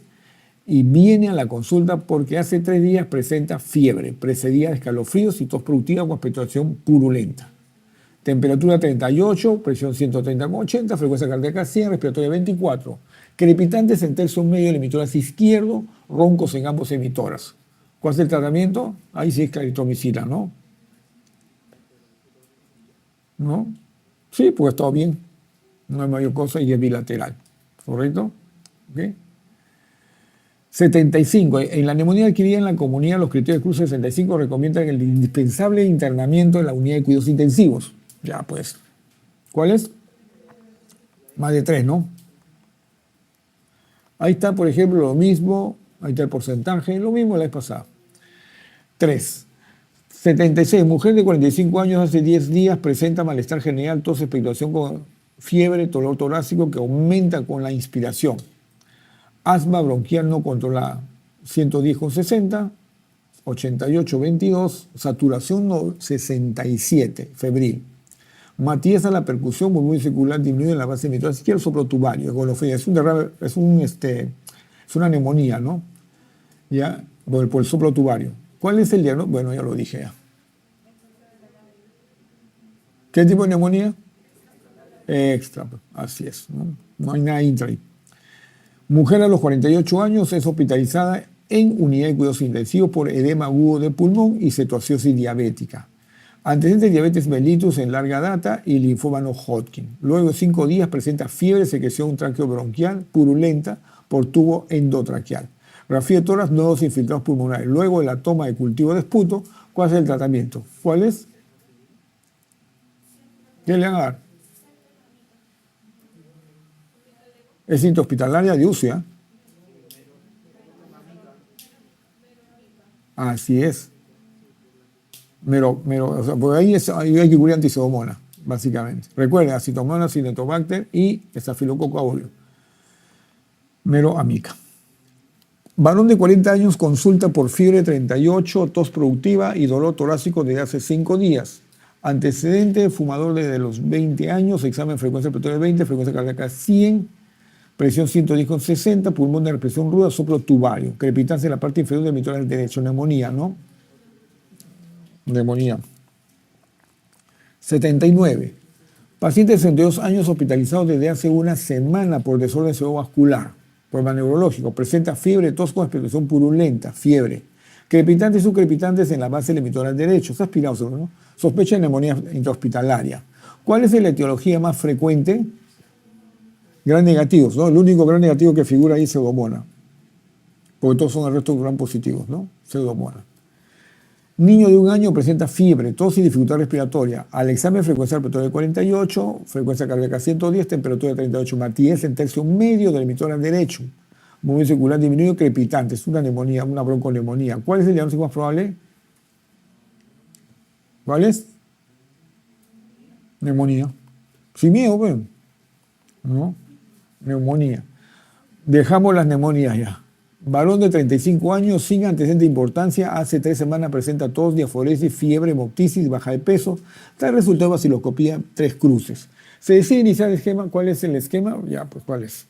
y viene a la consulta porque hace 3 días presenta fiebre, precedida de escalofríos y tos productiva con expectoración purulenta. Temperatura 38, presión 130,80, frecuencia cardíaca 100, respiratoria 24. Crepitantes en tercio medio del emitoras izquierdo, roncos en ambos emitoras. ¿Cuál es el tratamiento? Ahí sí es claritromicina, ¿no? ¿No? Sí, pues está bien. No hay mayor cosa y es bilateral. ¿Correcto? ¿Ok? 75. En la neumonía adquirida en la comunidad, los criterios de Cruz 65 recomiendan el indispensable internamiento en la unidad de cuidados intensivos. Ya, pues. ¿Cuál es? Más de 3, ¿no? Ahí está, por ejemplo, lo mismo. Ahí está el porcentaje. Lo mismo la vez pasada. 3. 76. Mujer de 45 años hace 10 días presenta malestar general, tos, expectoración con fiebre, dolor torácico que aumenta con la inspiración. Asma bronquial no controlada. 110,60, 88,22, saturación 67, febril. Matías a la percusión, volumen circular disminuido en la base mitral izquierda, soplotubario, golofenia. Es una neumonía, ¿no? Ya, por el soplotubario. ¿Cuál es el diagnóstico? Bueno, ya lo dije ya. ¿Qué tipo de neumonía? Extra, así es, ¿no? No hay nada intra ahí. Mujer a los 48 años es hospitalizada en unidad de cuidados intensivos por edema agudo de pulmón y cetoacidosis diabética. Antecedentes de diabetes mellitus en larga data y linfoma no Hodgkin. Luego de 5 días presenta fiebre, secreción traqueobronquial purulenta por tubo endotraqueal. Grafía de tórax, nuevos infiltrados pulmonares. Luego de la toma de cultivo de esputo, ¿cuál es el tratamiento? ¿Cuál es? ¿Qué le van a dar? Es intrahospitalaria de UCI, ¿eh? Así es. O sea, por ahí hay que cubrir antipseudomonas, básicamente. Recuerden, acitomonas, Cinetobacter y estafilococo aureus. Mero amica. Varón de 40 años consulta por fiebre 38, tos productiva y dolor torácico desde hace 5 días. Antecedente, fumador desde los 20 años, examen frecuencia respiratoria 20, frecuencia cardíaca 100, presión 110,60, pulmón de represión ruda, soplo tubario, crepitancia en la parte inferior del mitral derecho, neumonía, ¿no? Neumonía. 79. Paciente de 62 años hospitalizado desde hace una semana por desorden cerebrovascular, problema neurológico, presenta fiebre, tos con expectoración purulenta, fiebre. Crepitantes y subcrepitantes en la base del mitral derecho, está aspirado, ¿no? Sospecha de neumonía intrahospitalaria. ¿Cuál es la etiología más frecuente? Gran negativos, ¿no? El único gran negativo que figura ahí es pseudomonas, porque todos son el resto gran positivos, ¿no? Pseudomonas. Niño de 1 año presenta fiebre, tos y dificultad respiratoria. Al examen frecuencia respiratoria 48, frecuencia cardíaca 110, temperatura de 38. Matías en tercio medio del mitral derecho. Movimiento circular disminuido, crepitante. Es una neumonía, una bronconeumonía. ¿Cuál es el diagnóstico más probable? ¿Cuál es? Neumonía. Sin miedo, pues. ¿No? Neumonía. Dejamos las neumonías ya. Varón de 35 años sin antecedente de importancia, hace 3 semanas presenta tos, diaforesis, fiebre, hemoptisis, baja de peso. Está el resultado de vaciloscopía 3 cruces. Se decide iniciar el esquema. ¿Cuál es el esquema? Ya, pues, ¿cuál es?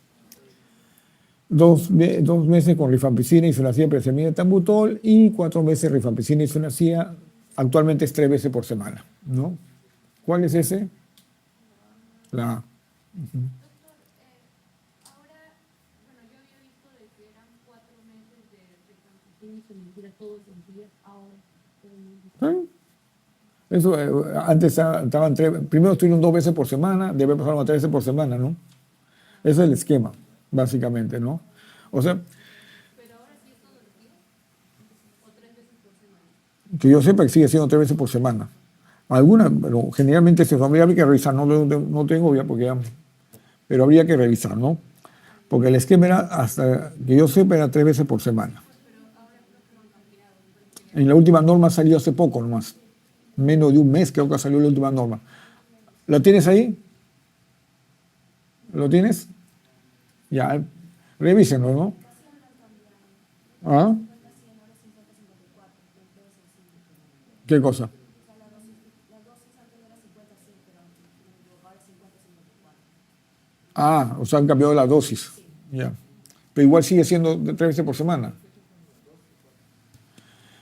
2 meses con rifampicina, isoniazida, presamida, tambutol y 4 meses rifampicina, isoniazida. Actualmente es 3 veces por semana, ¿no? ¿Cuál es ese? La A. Eso, antes estaban primero estuvieron 2 veces por semana, debe pasar a 3 veces por semana, ¿no? Ese es el esquema, básicamente, ¿no? O sea, pero ahora sí es todos los días, o 3 veces por semana. Que yo sepa que sigue siendo 3 veces por semana. Algunas, pero generalmente habría que revisar, no tengo ya porque ya, pero habría que revisar, ¿no? Porque el esquema era, hasta que yo sepa, era 3 veces por semana. En la última norma salió hace poco nomás. Menos de un mes creo que salió la última norma. ¿Lo tienes ahí? ¿Lo tienes? Ya, revísenlo, ¿no? ¿Ah? ¿Qué cosa? Ah, o sea, han cambiado la dosis. Ya. Pero igual sigue siendo de 3 veces por semana.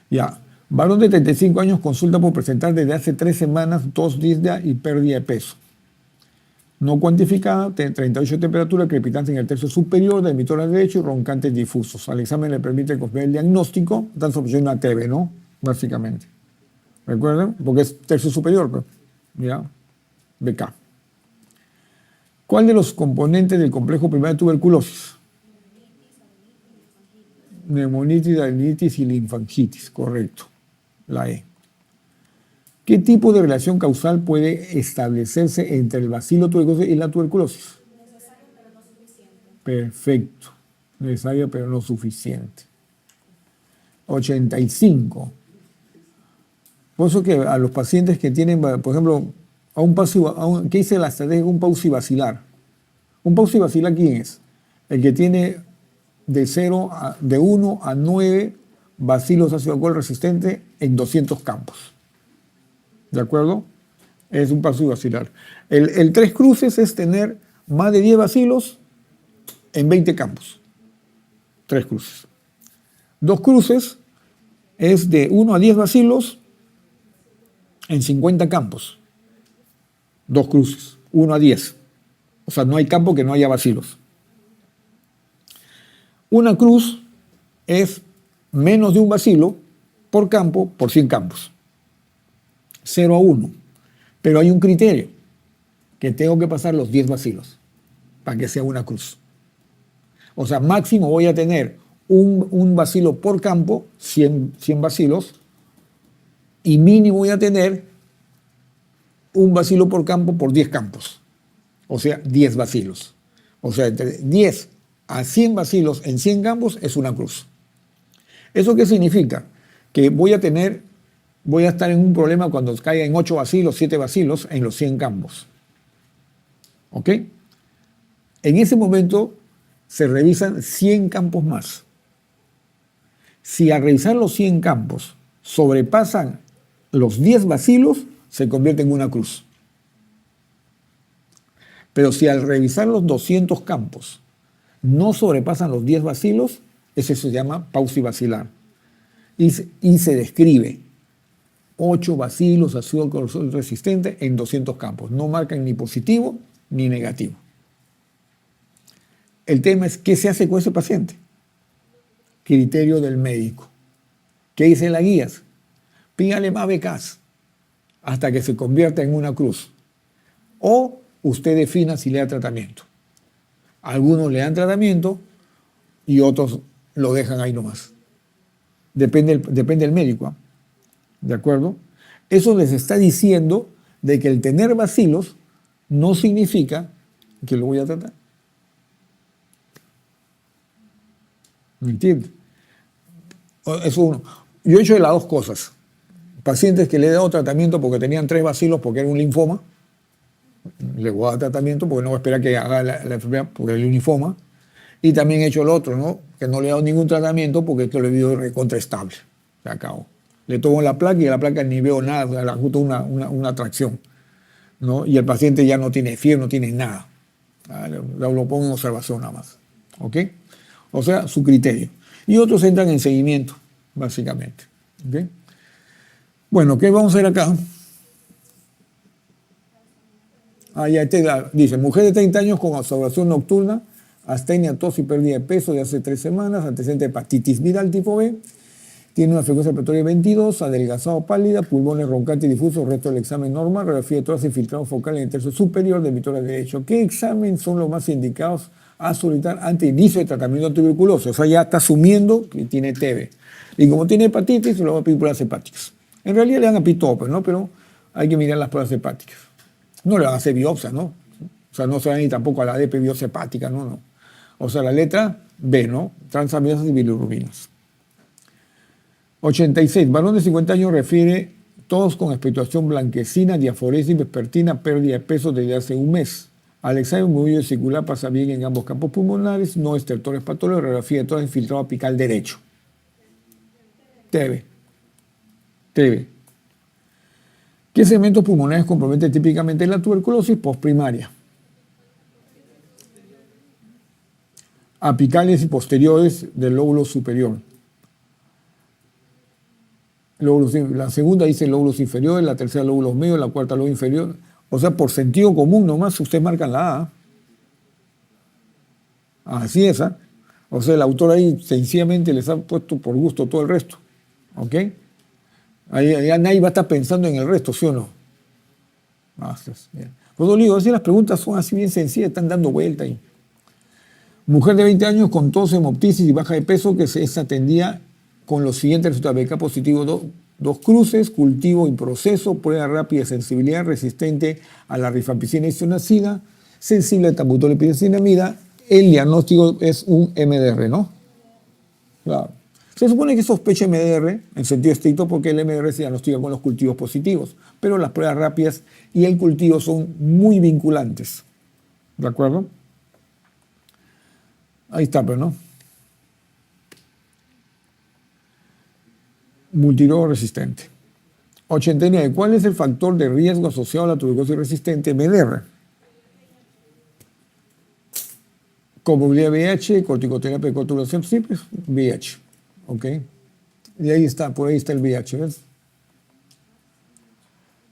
Ya. Varón de 35 años consulta por presentar desde hace 3 semanas tos, disnea y pérdida de peso. No cuantificada, 38 de temperatura, crepitancia en el tercio superior del mitral derecho y roncantes difusos. Al examen le permite confirmar el diagnóstico, dan solución a TB, ¿no? Básicamente. ¿Recuerden? Porque es tercio superior, pero, ¿ya? BK. ¿Cuál de los componentes del complejo primario de tuberculosis? Neumonitis, adenitis y linfangitis, correcto. La E. ¿Qué tipo de relación causal puede establecerse entre el bacilo tuberculosis y la tuberculosis? Necesario pero no suficiente. Perfecto. Necesario pero no suficiente. 85. Por eso que a los pacientes que tienen, por ejemplo, ¿qué dice la estrategia de un paucibacilar? ¿Un paucibacilar quién es? El que tiene de 1 a 9 bacilos ácido alcohol resistente en 200 campos. ¿De acuerdo? Es un paso vacilar. El 3 cruces es tener más de 10 bacilos en 20 campos. 3 cruces. 2 cruces es de 1 a 10 bacilos en 50 campos. 2 cruces, 1 a 10. O sea, no hay campo que no haya bacilos. Una cruz es menos de un bacilo por campo por 100 campos. 0 a 1. Pero hay un criterio, que tengo que pasar los 10 bacilos para que sea una cruz. O sea, máximo voy a tener un bacilo por campo, 100 bacilos, y mínimo voy a tener un bacilo por campo por 10 campos. O sea, 10 bacilos. O sea, entre 10 a 100 bacilos en 100 campos es una cruz. ¿Eso qué significa? Que voy a estar en un problema cuando caiga en 8 bacilos, 7 bacilos en los 100 campos. ¿Ok? En ese momento se revisan 100 campos más. Si al revisar los 100 campos sobrepasan los 10 bacilos, se convierte en una cruz. Pero si al revisar los 200 campos no sobrepasan los 10 bacilos, eso se llama paucibacilar. Y se describe 8 bacilos ácido alcohol resistente en 200 campos. No marcan ni positivo ni negativo. El tema es qué se hace con ese paciente. Criterio del médico. ¿Qué dice las guías? Pídale más becas hasta que se convierta en una cruz. O usted defina si le da tratamiento. Algunos le dan tratamiento y otros lo dejan ahí nomás. Depende del médico. ¿Eh? ¿De acuerdo? Eso les está diciendo de que el tener bacilos no significa que lo voy a tratar. ¿Me entiendes? Eso uno. Yo he hecho de las dos cosas. Pacientes que le he dado tratamiento porque tenían 3 bacilos porque era un linfoma, le voy a dar tratamiento porque no voy a esperar que haga la enfermedad porque es el linfoma. Y también he hecho el otro, ¿no? Que no le he dado ningún tratamiento porque esto lo he visto recontraestable. Se acabó. Le tomo la placa y a la placa ni veo nada, le ajusto una tracción, ¿no? Y el paciente ya no tiene fiebre, no tiene nada. Lo pongo en observación nada más. ¿Ok? O sea, su criterio. Y otros entran en seguimiento, básicamente. ¿Ok? Bueno, ¿qué vamos a hacer acá? Ya dice, mujer de 30 años con observación nocturna, astenia, tos y pérdida de peso de hace 3 semanas, antecedente de hepatitis viral tipo B, tiene una frecuencia respiratoria de 22, adelgazado pálida, pulmones roncantes y difusos, resto del examen normal, radiografía de tórax infiltrado focal en el tercio superior del tórax derecho. ¿Qué examen son los más indicados a solicitar antes de inicio de tratamiento de tuberculosis? O sea, ya está asumiendo que tiene TB. Y como tiene hepatitis, le va a pedir pruebas hepáticas. En realidad le dan a pitope, ¿no? Pero hay que mirar las pruebas hepáticas. No le van a hacer biopsia, ¿no? O sea, no se van a ir tampoco a la DP biopsia hepática, no. O sea, la letra B, ¿no? Transaminasas y bilirrubinas. 86. Varón de 50 años refiere todos con expectoración blanquecina, diaforesis, vespertina, pérdida de peso desde hace un mes. Al examen movimiento vesicular pasa bien en ambos campos pulmonares, no estertores patológicos, radiografía de tórax infiltrado apical derecho. TB. ¿Qué segmentos pulmonares comprometen típicamente la tuberculosis postprimaria? Apicales y posteriores del lóbulo superior. La segunda dice lóbulos inferiores, la tercera lóbulos medios, la cuarta lóbulo inferior. O sea, por sentido común nomás, ustedes marcan la A. Así es, ¿eh? O sea, el autor ahí sencillamente les ha puesto por gusto todo el resto. ¿Ok? Ahí nadie va a estar pensando en el resto, ¿sí o no? Bien. Pues lo digo, así las preguntas son así bien sencillas, están dando vuelta ahí. Mujer de 20 años con tos, hemoptisis y baja de peso que se atendía con los siguientes resultados: BK positivo, 2 cruces, cultivo y proceso, prueba rápida de sensibilidad, resistente a la rifampicina isoniazida, sensible a tambutol y pirecinamida. El diagnóstico es un MDR, ¿no? Claro. Se supone que sospecha MDR en sentido estricto porque el MDR se diagnostica con los cultivos positivos, pero las pruebas rápidas y el cultivo son muy vinculantes. ¿De acuerdo? Ahí está, pero no. multidroga resistente. 89. ¿Cuál es el factor de riesgo asociado a la tuberculosis resistente MDR? Comorbilidad VIH, corticoterapia de coagulación simple, VIH. ¿Ok? Y ahí está, por ahí está el VIH, ¿ves?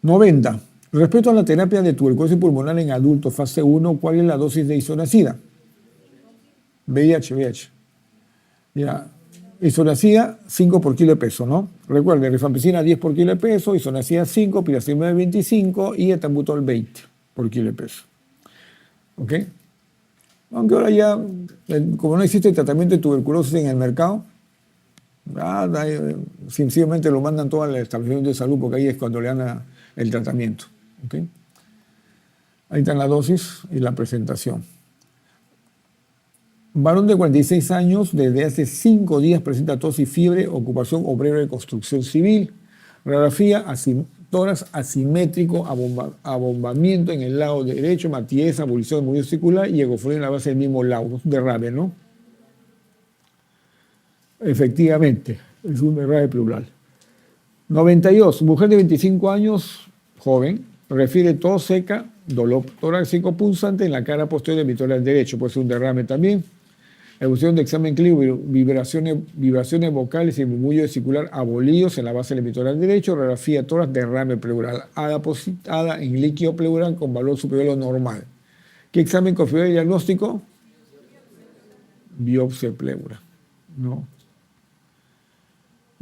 90. Respecto a la terapia de tuberculosis pulmonar en adultos, fase 1, ¿cuál es la dosis de isoniazida? VIH. Ya. Isoniazida, 5 por kilo de peso, ¿no? Recuerden, rifampicina 10 por kilo de peso, isoniazida 5, piracimab 25 y etambutol 20 por kilo de peso. ¿Ok? Aunque ahora ya, como no existe tratamiento de tuberculosis en el mercado, sencillamente lo mandan todo al establecimiento de salud porque ahí es cuando le dan el tratamiento. ¿Okay? Ahí están la dosis y la presentación. Varón de 46 años, desde hace 5 días presenta tos y fiebre, ocupación obrera de construcción civil, radiografía, tórax asimétrico, abombamiento en el lado derecho, matidez, abolición del movimiento circular y egofonía en la base del mismo lado, derrame, ¿no? Efectivamente, es un derrame pleural. 92, mujer de 25 años, joven, refiere tos seca, dolor torácico punzante en la cara posterior del vitral derecho, puede ser un derrame también. Evolución de examen clínico, vibraciones vocales y murmullo vesicular abolidos en la base del vitral derecho, radiografía tórax, derrame pleural, depositada en líquido pleural con valor superior a lo normal. ¿Qué examen configura el diagnóstico? Biopsia pleura, ¿no?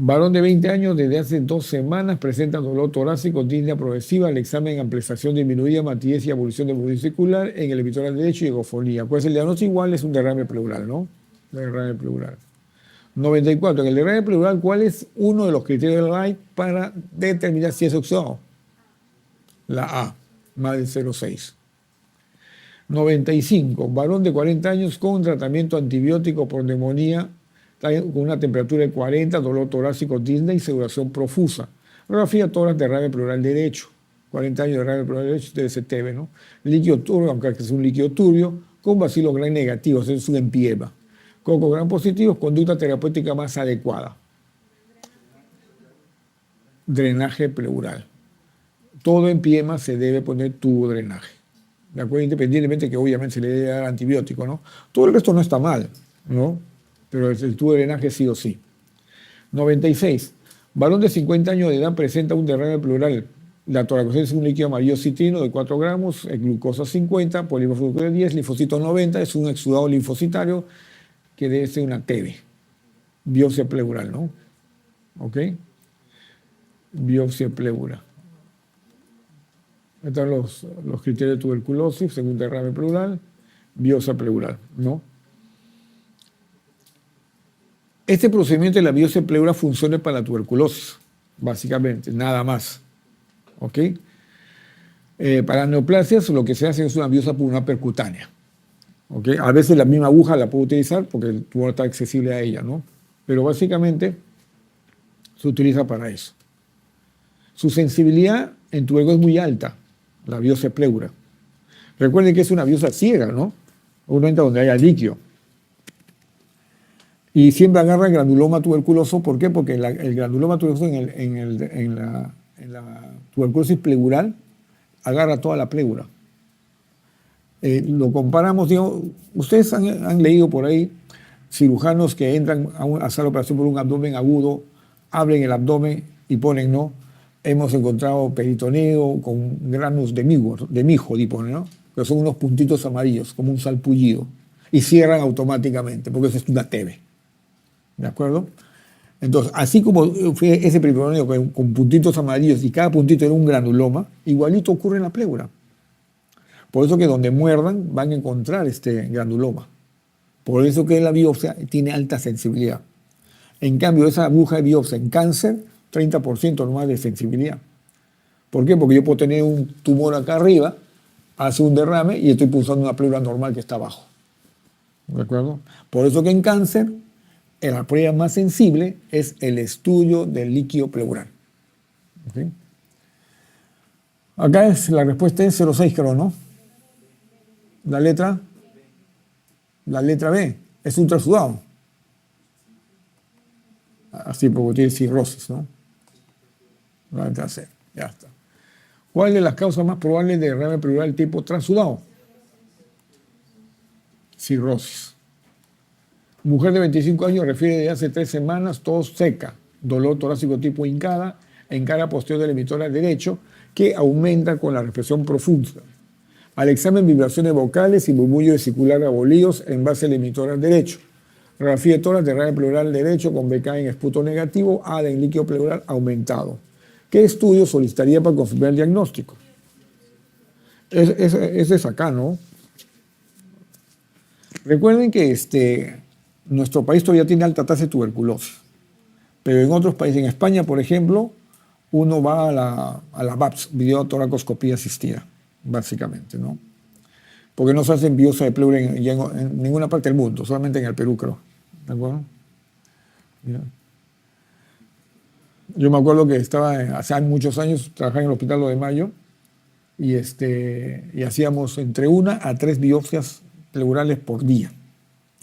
Varón de 20 años, desde hace 2 semanas, presenta dolor torácico, disnea progresiva, el examen ampliación disminuida, matidez y abolición del movimiento circular en el vitral derecho y egofonía. Pues el diagnóstico igual es un derrame pleural, ¿no? Derrame pleural. 94. En el derrame pleural, ¿cuál es uno de los criterios de la RAI para determinar si es oxidado? La A, más de 0,6. 95. Varón de 40 años con tratamiento antibiótico por neumonía, con una temperatura de 40, dolor torácico, disnea y sudoración profusa. Radiografía tórax, derrame pleural derecho. 40 años de derrame pleural derecho, debe ser TB, ¿no? Líquido turbio, aunque es un líquido turbio, con bacilos gram negativos, es un empiema. Coco gram positivos, conducta terapéutica más adecuada. Drenaje pleural. Todo empiema se debe poner tubo de drenaje. ¿De acuerdo? Independientemente que obviamente se le debe dar antibiótico, ¿no? Todo el resto no está mal, ¿no? Pero el tubo de drenaje sí o sí. 96. Varón de 50 años de edad presenta un derrame pleural. La toracosina es un líquido amarillo citrino de 4 gramos, glucosa 50, polifosfuro 10, linfocitos 90, es un exudado linfocitario que debe ser una TB. Biopsia pleural, ¿no? ¿Ok? Biopsia pleural. Están los criterios de tuberculosis, según derrame pleural, biopsia pleural, ¿no? Este procedimiento de la biopsia pleural funciona para la tuberculosis, básicamente, nada más. ¿Ok? Para neoplasias lo que se hace es una biopsia pulmonar percutánea. ¿Ok? A veces la misma aguja la puedo utilizar porque el tumor está accesible a ella, ¿no? Pero básicamente se utiliza para eso. Su sensibilidad en tuberculosis es muy alta, la biopsia pleural. Recuerden que es una biopsia ciega, ¿no? Obviamente donde haya líquido. Y siempre agarra el granuloma tuberculoso. ¿Por qué? Porque el granuloma tuberculoso en la tuberculosis pleural agarra toda la pleura. Lo comparamos, digo, ustedes han leído por ahí cirujanos que entran a hacer la operación por un abdomen agudo, abren el abdomen y ponen, ¿no? Hemos encontrado peritoneo con granos de mijo, ponen, ¿no? Que son unos puntitos amarillos, como un salpullido. Y cierran automáticamente, porque eso es una TB. ¿De acuerdo? Entonces, así como fue ese peritoneo con puntitos amarillos y cada puntito era un granuloma, igualito ocurre en la pleura. Por eso que donde muerdan van a encontrar este granuloma. Por eso que la biopsia tiene alta sensibilidad. En cambio, esa aguja de biopsia en cáncer, 30% nomás de sensibilidad. ¿Por qué? Porque yo puedo tener un tumor acá arriba, hace un derrame y estoy pulsando una pleura normal que está abajo. ¿De acuerdo? Por eso que en cáncer, la prueba más sensible es el estudio del líquido pleural. ¿Okay? Acá la respuesta es 0,6, creo, ¿no? La letra B es ultrasudado. así porque tiene cirrosis, ¿no? Ya está. ¿Cuál de las causas más probables de derrame pleural tipo transudado? Cirrosis. Mujer de 25 años refiere de hace 3 semanas tos seca, dolor torácico tipo hincada en cara posterior del emitor derecho que aumenta con la respiración profunda. Al examen, vibraciones vocales y murmullo vesicular abolidos en base al emitor derecho. Radiografía de tórax, derrame pleural derecho con BK en esputo negativo, ADA en líquido pleural aumentado. ¿Qué estudio solicitaría para confirmar el diagnóstico? Ese es acá, ¿no? Recuerden que nuestro país todavía tiene alta tasa de tuberculosis, pero en otros países, en España, por ejemplo, uno va a la VAPS, videotoracoscopía asistida, básicamente, ¿no? Porque no se hacen biopsia de pleura en ninguna parte del mundo, solamente en el Perú, creo. ¿De acuerdo? Yeah. Yo me acuerdo que estaba hace muchos años trabajando en el Hospital Lo de Mayo y hacíamos entre 1 a 3 biopsias pleurales por día.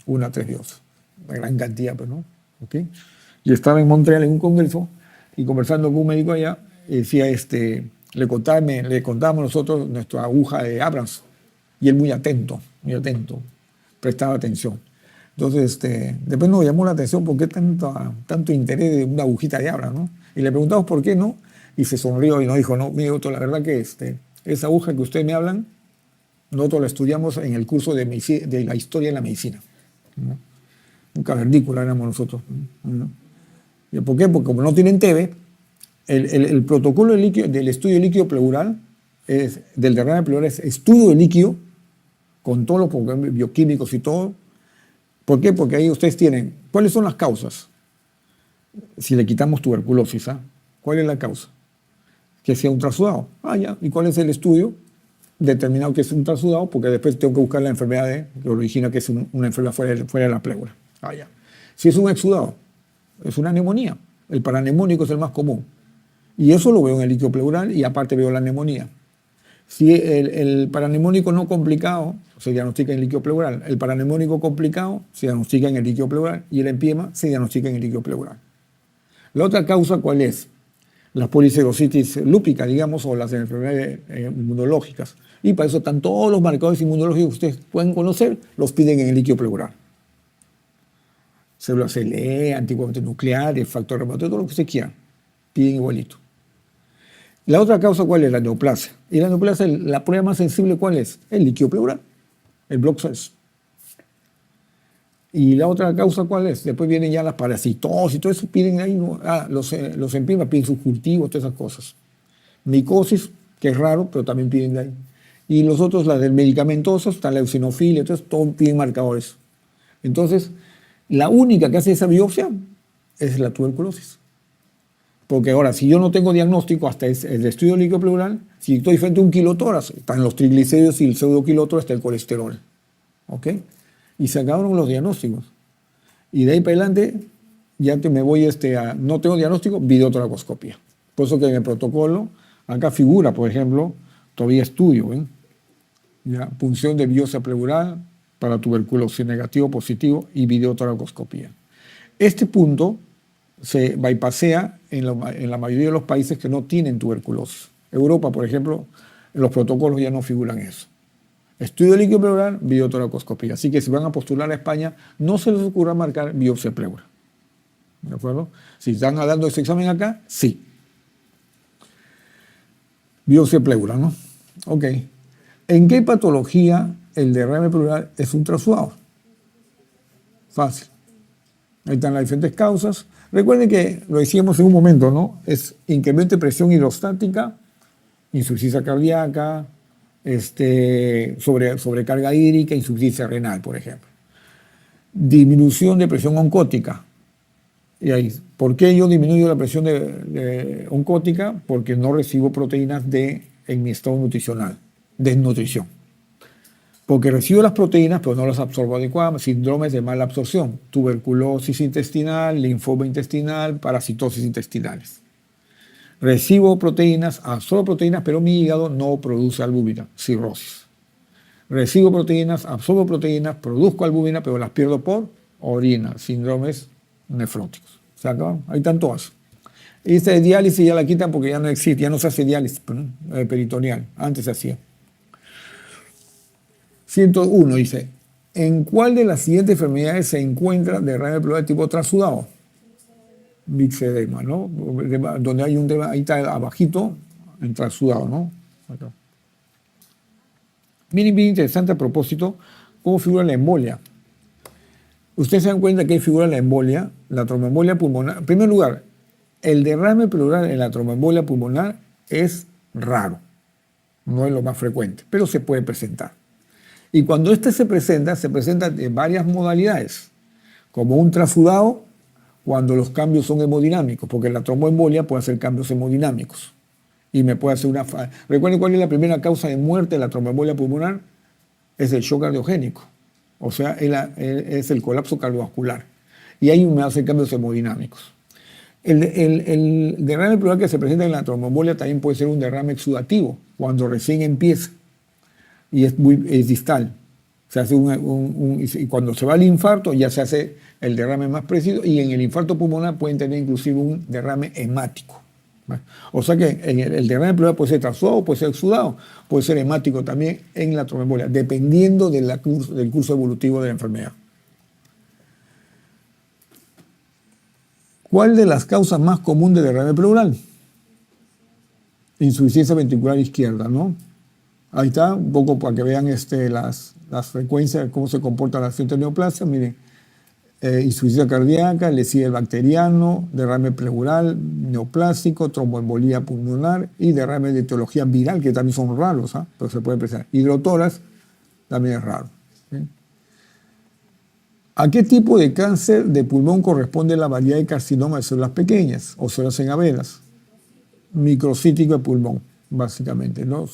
1 a 3 biopsias. Una gran cantidad, pues, ¿no? ¿Okay? Y estaba en Montreal en un congreso y conversando con un médico allá, decía, le contábamos nosotros nuestra aguja de Abrams y él muy atento, prestaba atención. Entonces, después nos llamó la atención por qué tanto interés de una agujita de Abrams, ¿no? Y le preguntamos por qué, ¿no? Y se sonrió y nos dijo, no, mire, doctor, la verdad que esa aguja que ustedes me hablan, nosotros la estudiamos en el curso de la historia de la medicina, ¿no? Un cavernícola éramos nosotros, ¿no? ¿Y por qué? Porque como no tienen TB, el protocolo del estudio de líquido pleural, del derrame pleural, es estudio de líquido, con todos los programas bioquímicos y todo. ¿Por qué? Porque ahí ustedes tienen, ¿cuáles son las causas? Si le quitamos tuberculosis, ¿ah? ¿Cuál es la causa? Que sea un transudado. Ya. ¿Y cuál es el estudio? Determinado que es un transudado, porque después tengo que buscar la enfermedad que origina que es una enfermedad fuera de la pleura. Ya. Si es un exudado, es una neumonía. El paraneumónico es el más común. Y eso lo veo en el líquido pleural y aparte veo la neumonía. Si el paraneumónico no complicado se diagnostica en el líquido pleural, el paraneumónico complicado se diagnostica en el líquido pleural y el empiema se diagnostica en el líquido pleural. La otra causa, ¿cuál es? La policirrositis lúpica, digamos, o las enfermedades inmunológicas. Y para eso están todos los marcadores inmunológicos que ustedes pueden conocer, los piden en el líquido pleural. Células CLE, anticuerpos nucleares, factor reumatoide, todo lo que ustedes quieran. Piden igualito. La otra causa, ¿cuál es? La neoplasia. Y la neoplasia, la prueba más sensible, ¿cuál es? El líquido pleural, el blood cells. Y la otra causa, ¿cuál es? Después vienen ya las parasitosis, todo eso piden ahí, ¿no? Los enzimas piden sus cultivos, todas esas cosas. Micosis, que es raro, pero también piden de ahí. Y los otros, las del medicamentoso, está la eosinofilia, entonces todos piden marcadores. Entonces, la única que hace esa biopsia es la tuberculosis. Porque ahora, si yo no tengo diagnóstico hasta el estudio del líquido pleural, si estoy frente a un kilotórax, están los triglicéridos y el pseudoquilotórax, está el colesterol. ¿Ok? Y se acabaron los diagnósticos. Y de ahí para adelante, ya que me voy no tengo diagnóstico, videotoracoscopía. Por eso que en el protocolo, acá figura, por ejemplo, todavía estudio, ¿ven? Ya, punción de biopsia pleural para tuberculosis negativo, positivo y videotoracoscopía. Este punto se bypassea en la mayoría de los países que no tienen tuberculosis. Europa, por ejemplo, en los protocolos ya no figuran eso. Estudio de líquido pleural, videotoracoscopía. Así que si van a postular a España, no se les ocurra marcar biopsia pleura. ¿De acuerdo? Si están dando ese examen acá, sí. Biopsia pleura, ¿no? Ok. ¿En qué patología el derrame pleural es un trasudado? Fácil. Ahí están las diferentes causas. Recuerden que lo decíamos en un momento, ¿no? Es incremento de presión hidrostática, insuficiencia cardíaca, sobrecarga hídrica, insuficiencia renal, por ejemplo. Disminución de presión oncótica. Y ahí, ¿por qué yo disminuyo la presión oncótica? Porque no recibo proteínas en mi estado nutricional, desnutrición. Porque recibo las proteínas, pero no las absorbo adecuadamente. Síndromes de mala absorción, tuberculosis intestinal, linfoma intestinal, parasitosis intestinales. Recibo proteínas, absorbo proteínas, pero mi hígado no produce albúmina, cirrosis. Recibo proteínas, absorbo proteínas, produzco albúmina, pero las pierdo por orina, síndromes nefróticos. Se acabó. Ahí están todas. Y esta de diálisis ya la quitan porque ya no existe, ya no se hace diálisis peritoneal. Antes se hacía. 101 dice, ¿en cuál de las siguientes enfermedades se encuentra derrame pleural de tipo trasudado? Bixedema, ¿no? Donde hay un tema, ahí está abajito, en trasudado, ¿no? Acá. Miren, bien interesante a propósito, cómo figura la embolia. Ustedes se dan cuenta que ahí figura la embolia, la tromboembolia pulmonar. En primer lugar, el derrame pleural en la tromboembolia pulmonar es raro, no es lo más frecuente, pero se puede presentar. Y cuando este se presenta de varias modalidades, como un trasudado, cuando los cambios son hemodinámicos, porque la tromboembolia puede hacer cambios hemodinámicos. Y me puede hacer una... ¿Recuerden cuál es la primera causa de muerte de la tromboembolia pulmonar? Es el shock cardiogénico. O sea, es el colapso cardiovascular. Y ahí me hace cambios hemodinámicos. El derrame pleural que se presenta en la tromboembolia también puede ser un derrame exudativo, cuando recién empieza. Y es distal. Se hace y cuando se va al infarto ya se hace el derrame más preciso, y en el infarto pulmonar pueden tener inclusive un derrame hemático. ¿Vale? O sea que el derrame pleural puede ser trasudado, puede ser exudado, puede ser hemático también en la tromboembolia, dependiendo del curso evolutivo de la enfermedad. ¿Cuál de las causas más comunes de derrame pleural? Insuficiencia ventricular izquierda, ¿no? Ahí está, un poco para que vean las frecuencias, cómo se comporta la acción de neoplasia. Miren, insuficiencia cardíaca, le sigue el bacteriano, derrame pleural, neoplásico, tromboembolía pulmonar y derrame de etiología viral, que también son raros, ¿eh? Pero se puede presentar. Hidrotórax también es raro. ¿Sí? ¿A qué tipo de cáncer de pulmón corresponde la variedad de carcinoma de células pequeñas o células en avelas? Microcítico de pulmón, básicamente, ¿no?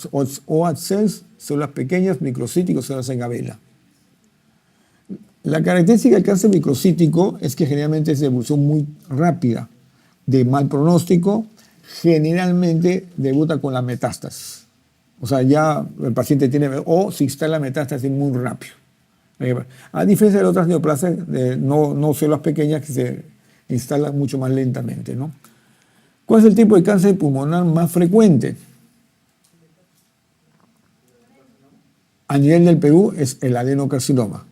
OAT cells, células pequeñas, microcíticos, células en avela. La característica del cáncer microcítico es que generalmente es de evolución muy rápida, de mal pronóstico, generalmente debuta con la metástasis. O sea, ya el paciente tiene, o se instala la metástasis muy rápido. A diferencia de otras neoplasias, no células pequeñas que se instalan mucho más lentamente, ¿no? ¿Cuál es el tipo de cáncer pulmonar más frecuente? A nivel del Perú es el adenocarcinoma.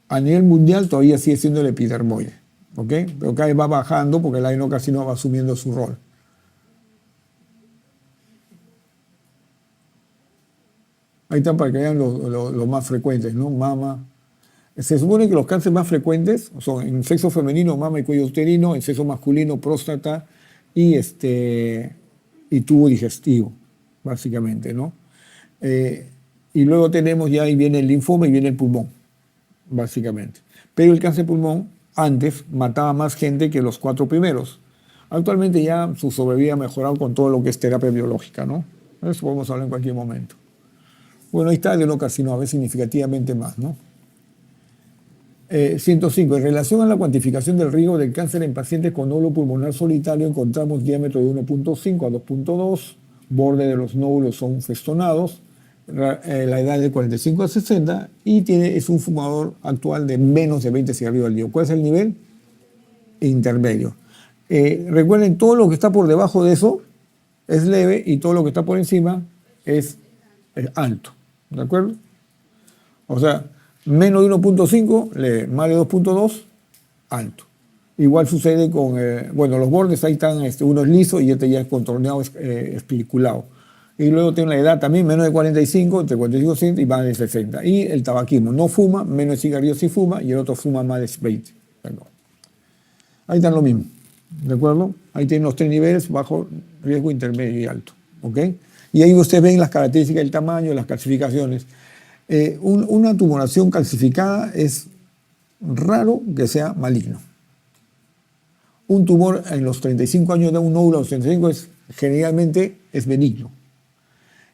A nivel mundial todavía sigue siendo el epidermoide, ¿ok? Pero cada vez va bajando porque el adenocarcinoma va asumiendo su rol. Ahí están para que vean los más frecuentes, ¿no? Mama. Se supone que los cánceres más frecuentes son en sexo femenino, mama y cuello uterino, en sexo masculino, próstata y tubo digestivo, básicamente, ¿no? Y luego tenemos ya, ahí viene el linfoma y viene el pulmón, básicamente. Pero el cáncer de pulmón antes mataba más gente que los 4 primeros. Actualmente ya su sobrevida ha mejorado con todo lo que es terapia biológica, ¿no? Eso podemos hablar en cualquier momento. Bueno, ahí está el adenocarcinoma, a veces significativamente más, ¿no? 105. En relación a la cuantificación del riesgo del cáncer en pacientes con nódulo pulmonar solitario, encontramos diámetro de 1.5 a 2.2, borde de los nódulos son festonados, la edad de 45 a 60 y es un fumador actual de menos de 20 cigarrillos al día. ¿Cuál es el nivel? Intermedio. Recuerden, todo lo que está por debajo de eso es leve y todo lo que está por encima es alto. ¿De acuerdo? O sea, menos de 1.5, leve, más de 2.2, alto. Igual sucede con, los bordes ahí están, uno es liso y este ya es contorneado, especulado. Y luego tiene la edad también, menos de 45, entre 45 y 60 y más de 60. Y el tabaquismo, no fuma, menos de cigarrillos sí fuma y el otro fuma más de 20. Ahí están lo mismo, ¿de acuerdo? Ahí tienen los 3 niveles, bajo, riesgo, intermedio y alto, ¿ok? Y ahí ustedes ven las características del tamaño, las calcificaciones. Una tumoración calcificada es raro que sea maligno. Un tumor en los 35 años de un nódulo a los 35 generalmente es benigno.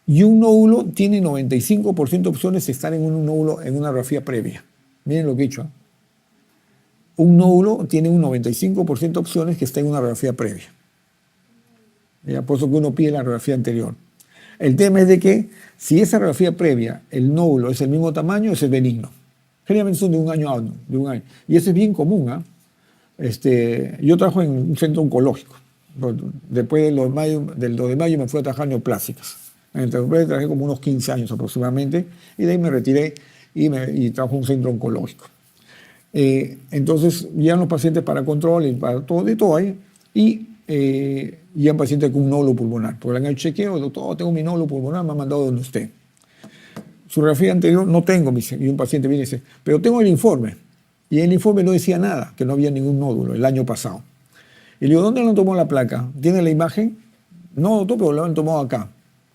Y un nódulo tiene 95% de opciones de estar en un nódulo en una radiografía previa. Miren lo que he dicho. Un nódulo tiene un 95% de opciones que está en una radiografía previa. Por eso que uno pide la radiografía anterior. El tema es de que si esa radiografía previa, el nódulo es el mismo tamaño, ese es benigno. Generalmente son de un año a año. Y eso es bien común, ¿eh? Yo trabajo en un centro oncológico. Después del 2 de mayo me fui a trabajar neoplásicas. Entonces trabajé como unos 15 años aproximadamente y de ahí me retiré y trabajo en un centro oncológico. Entonces llegan los pacientes para control y para todo, de todo ahí, y llegan pacientes con un nódulo pulmonar. Porque le han hecho chequeo, doctor, tengo mi nódulo pulmonar, me ha mandado donde usted. Su radiografía anterior no tengo, y un paciente viene y dice, pero tengo el informe. Y el informe no decía nada, que no había ningún nódulo el año pasado. Y le digo, ¿dónde lo tomó la placa? ¿Tiene la imagen? No, doctor, pero lo han tomado acá,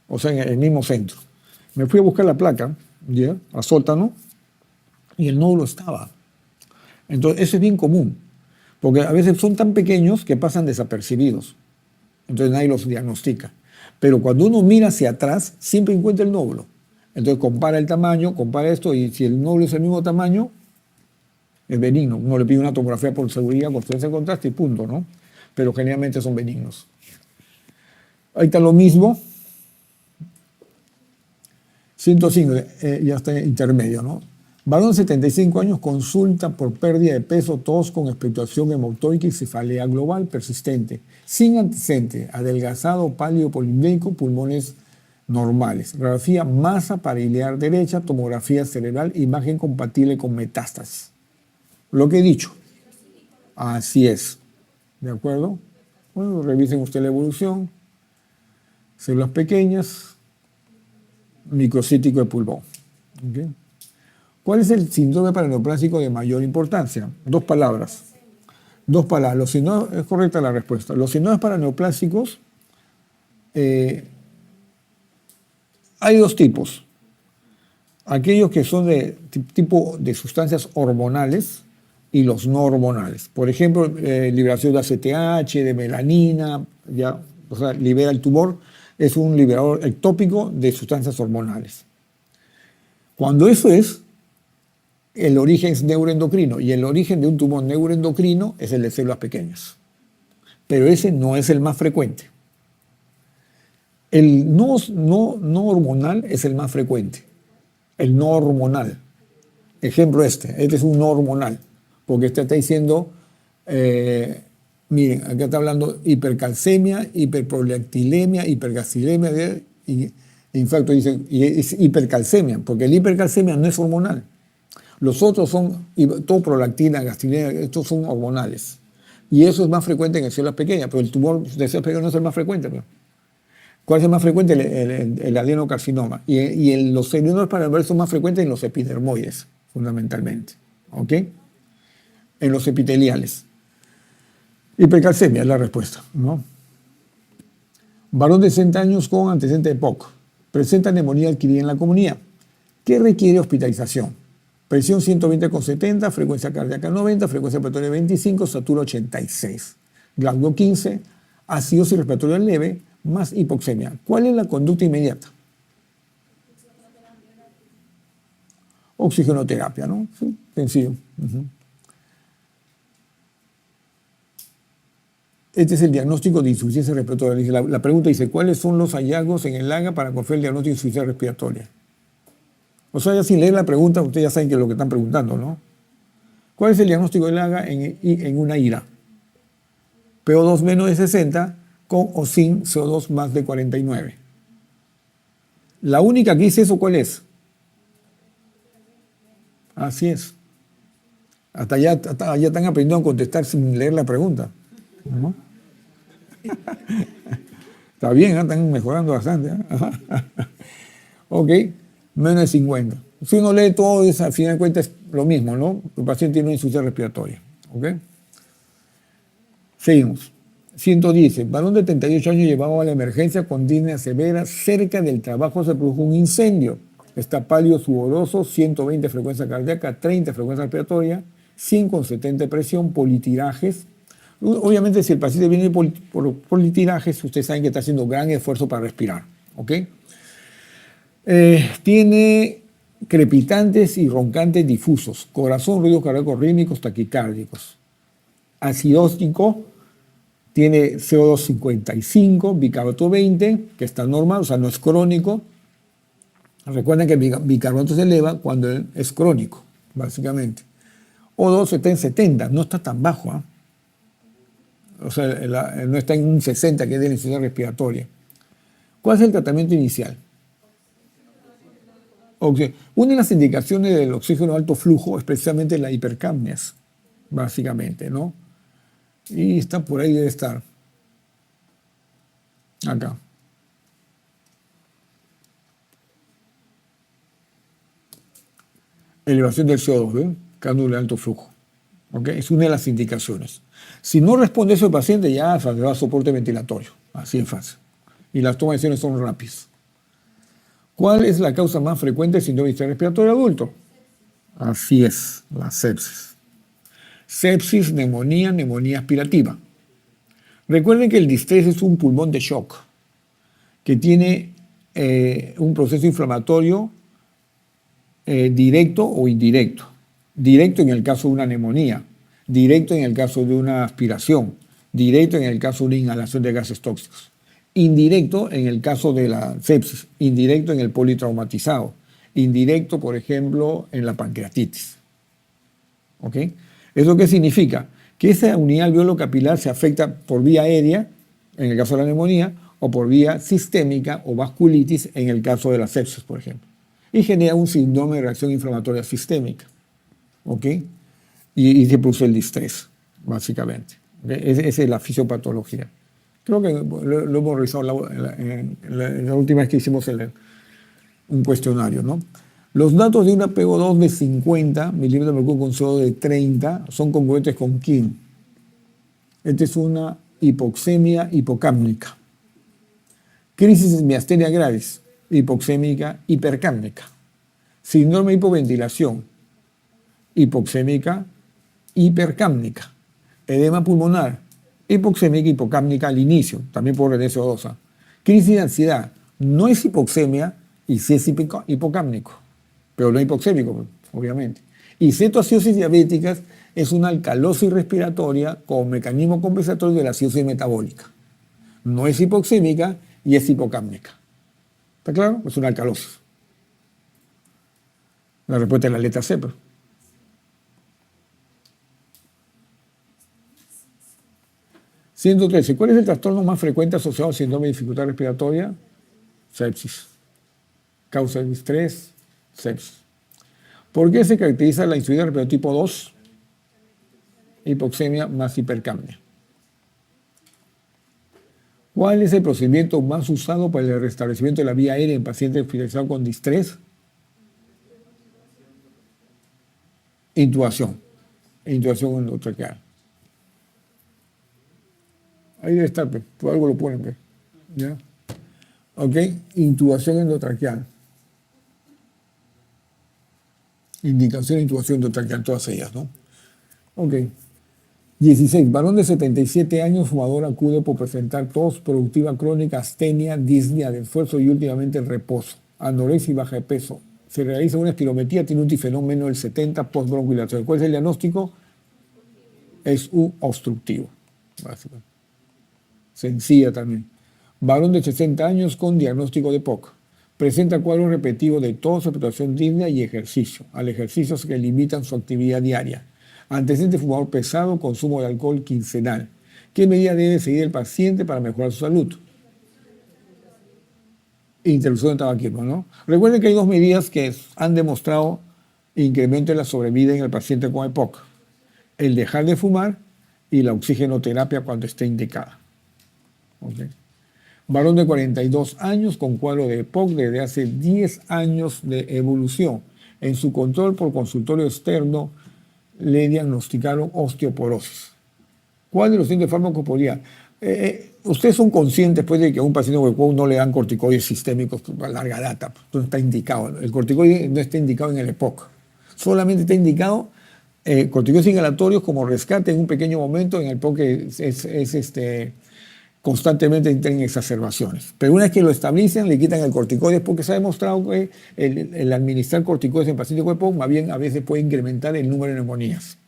o sea, en el mismo centro. Me fui a buscar la placa, ¿ya? A sótano, y el nódulo estaba. Entonces, eso es bien común, porque a veces son tan pequeños que pasan desapercibidos. Entonces nadie los diagnostica. Pero cuando uno mira hacia atrás, siempre encuentra el nódulo. Entonces compara el tamaño, compara esto, y si el nódulo es el mismo tamaño, es benigno. Uno le pide una tomografía por seguridad, con frecuencia de contraste y punto, ¿no? Pero generalmente son benignos. Ahí está lo mismo. 105, ya está intermedio, ¿no? Varón de 75 años consulta por pérdida de peso, tos con expectoración hemoctórica y cefalea global persistente, sin antecedente, adelgazado, pálido, polidémico, pulmones normales. Radiografía masa pariliar derecha, tomografía cerebral, imagen compatible con metástasis. Lo que he dicho. Así es. ¿De acuerdo? Bueno, revisen ustedes la evolución. Células pequeñas, microcítico de pulmón. ¿Okay? ¿Cuál es el síndrome paraneoplásico de mayor importancia? Dos palabras. Es correcta la respuesta. Los síndromes paraneoplásicos hay dos tipos. Aquellos que son de tipo de sustancias hormonales y los no hormonales. Por ejemplo, liberación de ACTH, de melanina, ya, o sea, libera el tumor, es un liberador ectópico de sustancias hormonales. Cuando eso es, el origen es neuroendocrino, y el origen de un tumor neuroendocrino es el de células pequeñas. Pero ese no es el más frecuente. El no hormonal es el más frecuente. El no hormonal. Ejemplo este es un no hormonal, porque este está diciendo, miren, acá está hablando hipercalcemia, hiperprolactilemia, hipergastrilemia, y infarto dice, y es hipercalcemia, porque el hipercalcemia no es hormonal. Los otros son, todo prolactina, gastrilemia, estos son hormonales. Y eso es más frecuente en células pequeñas, pero el tumor de células pequeñas no es el más frecuente. ¿No? ¿Cuál es el más frecuente? El adenocarcinoma. Y los síndromes paraneopláticos son más frecuentes en los epidermoides, fundamentalmente. ¿Ok? En los epiteliales. Hipercalcemia es la respuesta, ¿no? Varón de 60 años con antecedente de POC. Presenta neumonía adquirida en la comunidad. ¿Qué requiere hospitalización? Presión 120/70, frecuencia cardíaca 90, frecuencia respiratoria 25, satura 86. Glasgow 15, acidosis respiratoria leve, más hipoxemia. ¿Cuál es la conducta inmediata? Oxigenoterapia, ¿no? Sí, sencillo. Este es el diagnóstico de insuficiencia respiratoria. La pregunta dice, ¿cuáles son los hallazgos en el AGA para confiar el diagnóstico de insuficiencia respiratoria? O sea, ya sin leer la pregunta, ustedes ya saben qué es lo que están preguntando, ¿no? ¿Cuál es el diagnóstico del AGA en una IRA? PO2 menos de 60 con o sin CO2 más de 49. La única que dice eso, ¿cuál es? Así es. Hasta ya están aprendiendo a contestar sin leer la pregunta, ¿no? Está bien, ¿eh? Están mejorando bastante, ¿eh? Ok, menos de 50. Si uno lee todo, al final de cuentas es lo mismo, ¿no? El paciente tiene una insuficiencia respiratoria. ¿Ok? Seguimos. 110. Varón de 38 años llevado a la emergencia con disnea severa. Cerca del trabajo se produjo un incendio. Está pálido, sudoroso, 120 frecuencia cardíaca, 30 frecuencia respiratoria, 100 con 70 de presión, politirajes. Obviamente, si el paciente viene por politirajes, ustedes saben que está haciendo gran esfuerzo para respirar. ¿Ok? Tiene crepitantes y roncantes difusos, corazón, ruidos cardíacos rítmicos, taquicárdicos. Acidóstico, tiene CO2 55, bicarbonato 20, que está normal, o sea, no es crónico. Recuerden que el bicarbonato se eleva cuando es crónico, básicamente. O2 está en 70, no está tan bajo, ¿eh? O sea, no está en un 60, que es de la insuficiencia respiratoria. ¿Cuál es el tratamiento inicial? Una de las indicaciones del oxígeno de alto flujo es precisamente la hipercapnias, básicamente, ¿no? Y está por ahí, debe estar. Acá. Elevación del CO2, ¿ven? Cánula de alto flujo. ¿Ok? Es una de las indicaciones. Si no responde eso el paciente, ya se va a soporte ventilatorio. Así de fácil. Y las tomas de decisiones son rápidas. ¿Cuál es la causa más frecuente de síndrome respiratorio adulto? Así es, la sepsis. Sepsis, neumonía, neumonía aspirativa. Recuerden que el distrés es un pulmón de shock que tiene un proceso inflamatorio directo o indirecto. Directo en el caso de una neumonía, directo en el caso de una aspiración, directo en el caso de una inhalación de gases tóxicos, indirecto en el caso de la sepsis, indirecto en el politraumatizado, indirecto, por ejemplo, en la pancreatitis. ¿Ok? ¿Eso qué significa? Que esa unidad alveolo capilar se afecta por vía aérea, en el caso de la neumonía, o por vía sistémica o vasculitis, en el caso de la sepsis, por ejemplo. Y genera un síndrome de reacción inflamatoria sistémica. ¿Ok? Y se produce el distrés, básicamente. ¿Okay? Esa es la fisiopatología. Creo que lo hemos revisado en la última vez que hicimos un cuestionario, ¿no? Los datos de una PO2 de 50 milímetros de mercurio con CO2 de 30 son congruentes con KIM. Esta es una hipoxemia hipocápnica. Crisis de miastenia gravis, hipoxémica hipercápnica. Síndrome de hipoventilación, hipoxémica hipercápnica. Edema pulmonar, hipoxémica hipocápnica al inicio, también por retención CO2. Crisis de ansiedad, no es hipoxemia y sí es hipocápnico, pero no hipoxémico, obviamente. Y cetoacidosis diabéticas es una alcalosis respiratoria con mecanismo compensatorio de la acidosis metabólica. No es hipoxémica y es hipocápnica. ¿Está claro? Es una alcalosis. La respuesta es la letra C. 113. ¿Cuál es el trastorno más frecuente asociado al síndrome de dificultad respiratoria? Sepsis. Causa de estrés, sepsis. ¿Por qué se caracteriza la insuficiencia respiratoria tipo 2? Hipoxemia más hipercapnia. ¿Cuál es el procedimiento más usado para el restablecimiento de la vía aérea en pacientes hospitalizados con distrés? Intubación. Intubación endotraqueal. Ahí debe estar, por algo lo ponen. ¿Ya? ¿Ok? Intubación endotraqueal. Indicación de intubación endotraqueal, todas ellas, ¿no? Ok. 16. Varón de 77 años, fumador, acude por presentar tos productiva crónica, astenia, disnea de esfuerzo y últimamente reposo, anorexia y baja de peso. Se realiza una espirometría, tiene un tifenón menos del 70, postbroncohilación. ¿Cuál es el diagnóstico? Es un obstructivo, básicamente. Sencilla también. Varón de 60 años con diagnóstico de POC. Presenta cuadros repetitivos de tos, expectoración disnea y ejercicio. Al ejercicio que limitan su actividad diaria. Antecedente fumador pesado, consumo de alcohol quincenal. ¿Qué medida debe seguir el paciente para mejorar su salud? Interrupción de tabaquismo, ¿no? Recuerden que hay dos medidas que han demostrado incremento en la sobrevida en el paciente con EPOC. El dejar de fumar y la oxigenoterapia cuando esté indicada. ¿Okay? Varón de 42 años con cuadro de EPOC desde hace 10 años de evolución. En su control por consultorio externo le diagnosticaron osteoporosis. ¿Cuál de los siguientes fármacos podría? Ustedes son conscientes pues, de que a un paciente con EPOC no le dan corticoides sistémicos a larga data. Entonces está indicado. El corticoide no está indicado en el EPOC. Solamente está indicado corticoides inhalatorios como rescate en un pequeño momento. En el EPOC constantemente tienen exacerbaciones. Pero una vez que lo establecen, le quitan el corticoide porque se ha demostrado que el administrar corticoides en pacientes con EPOC más bien a veces puede incrementar el número de neumonías.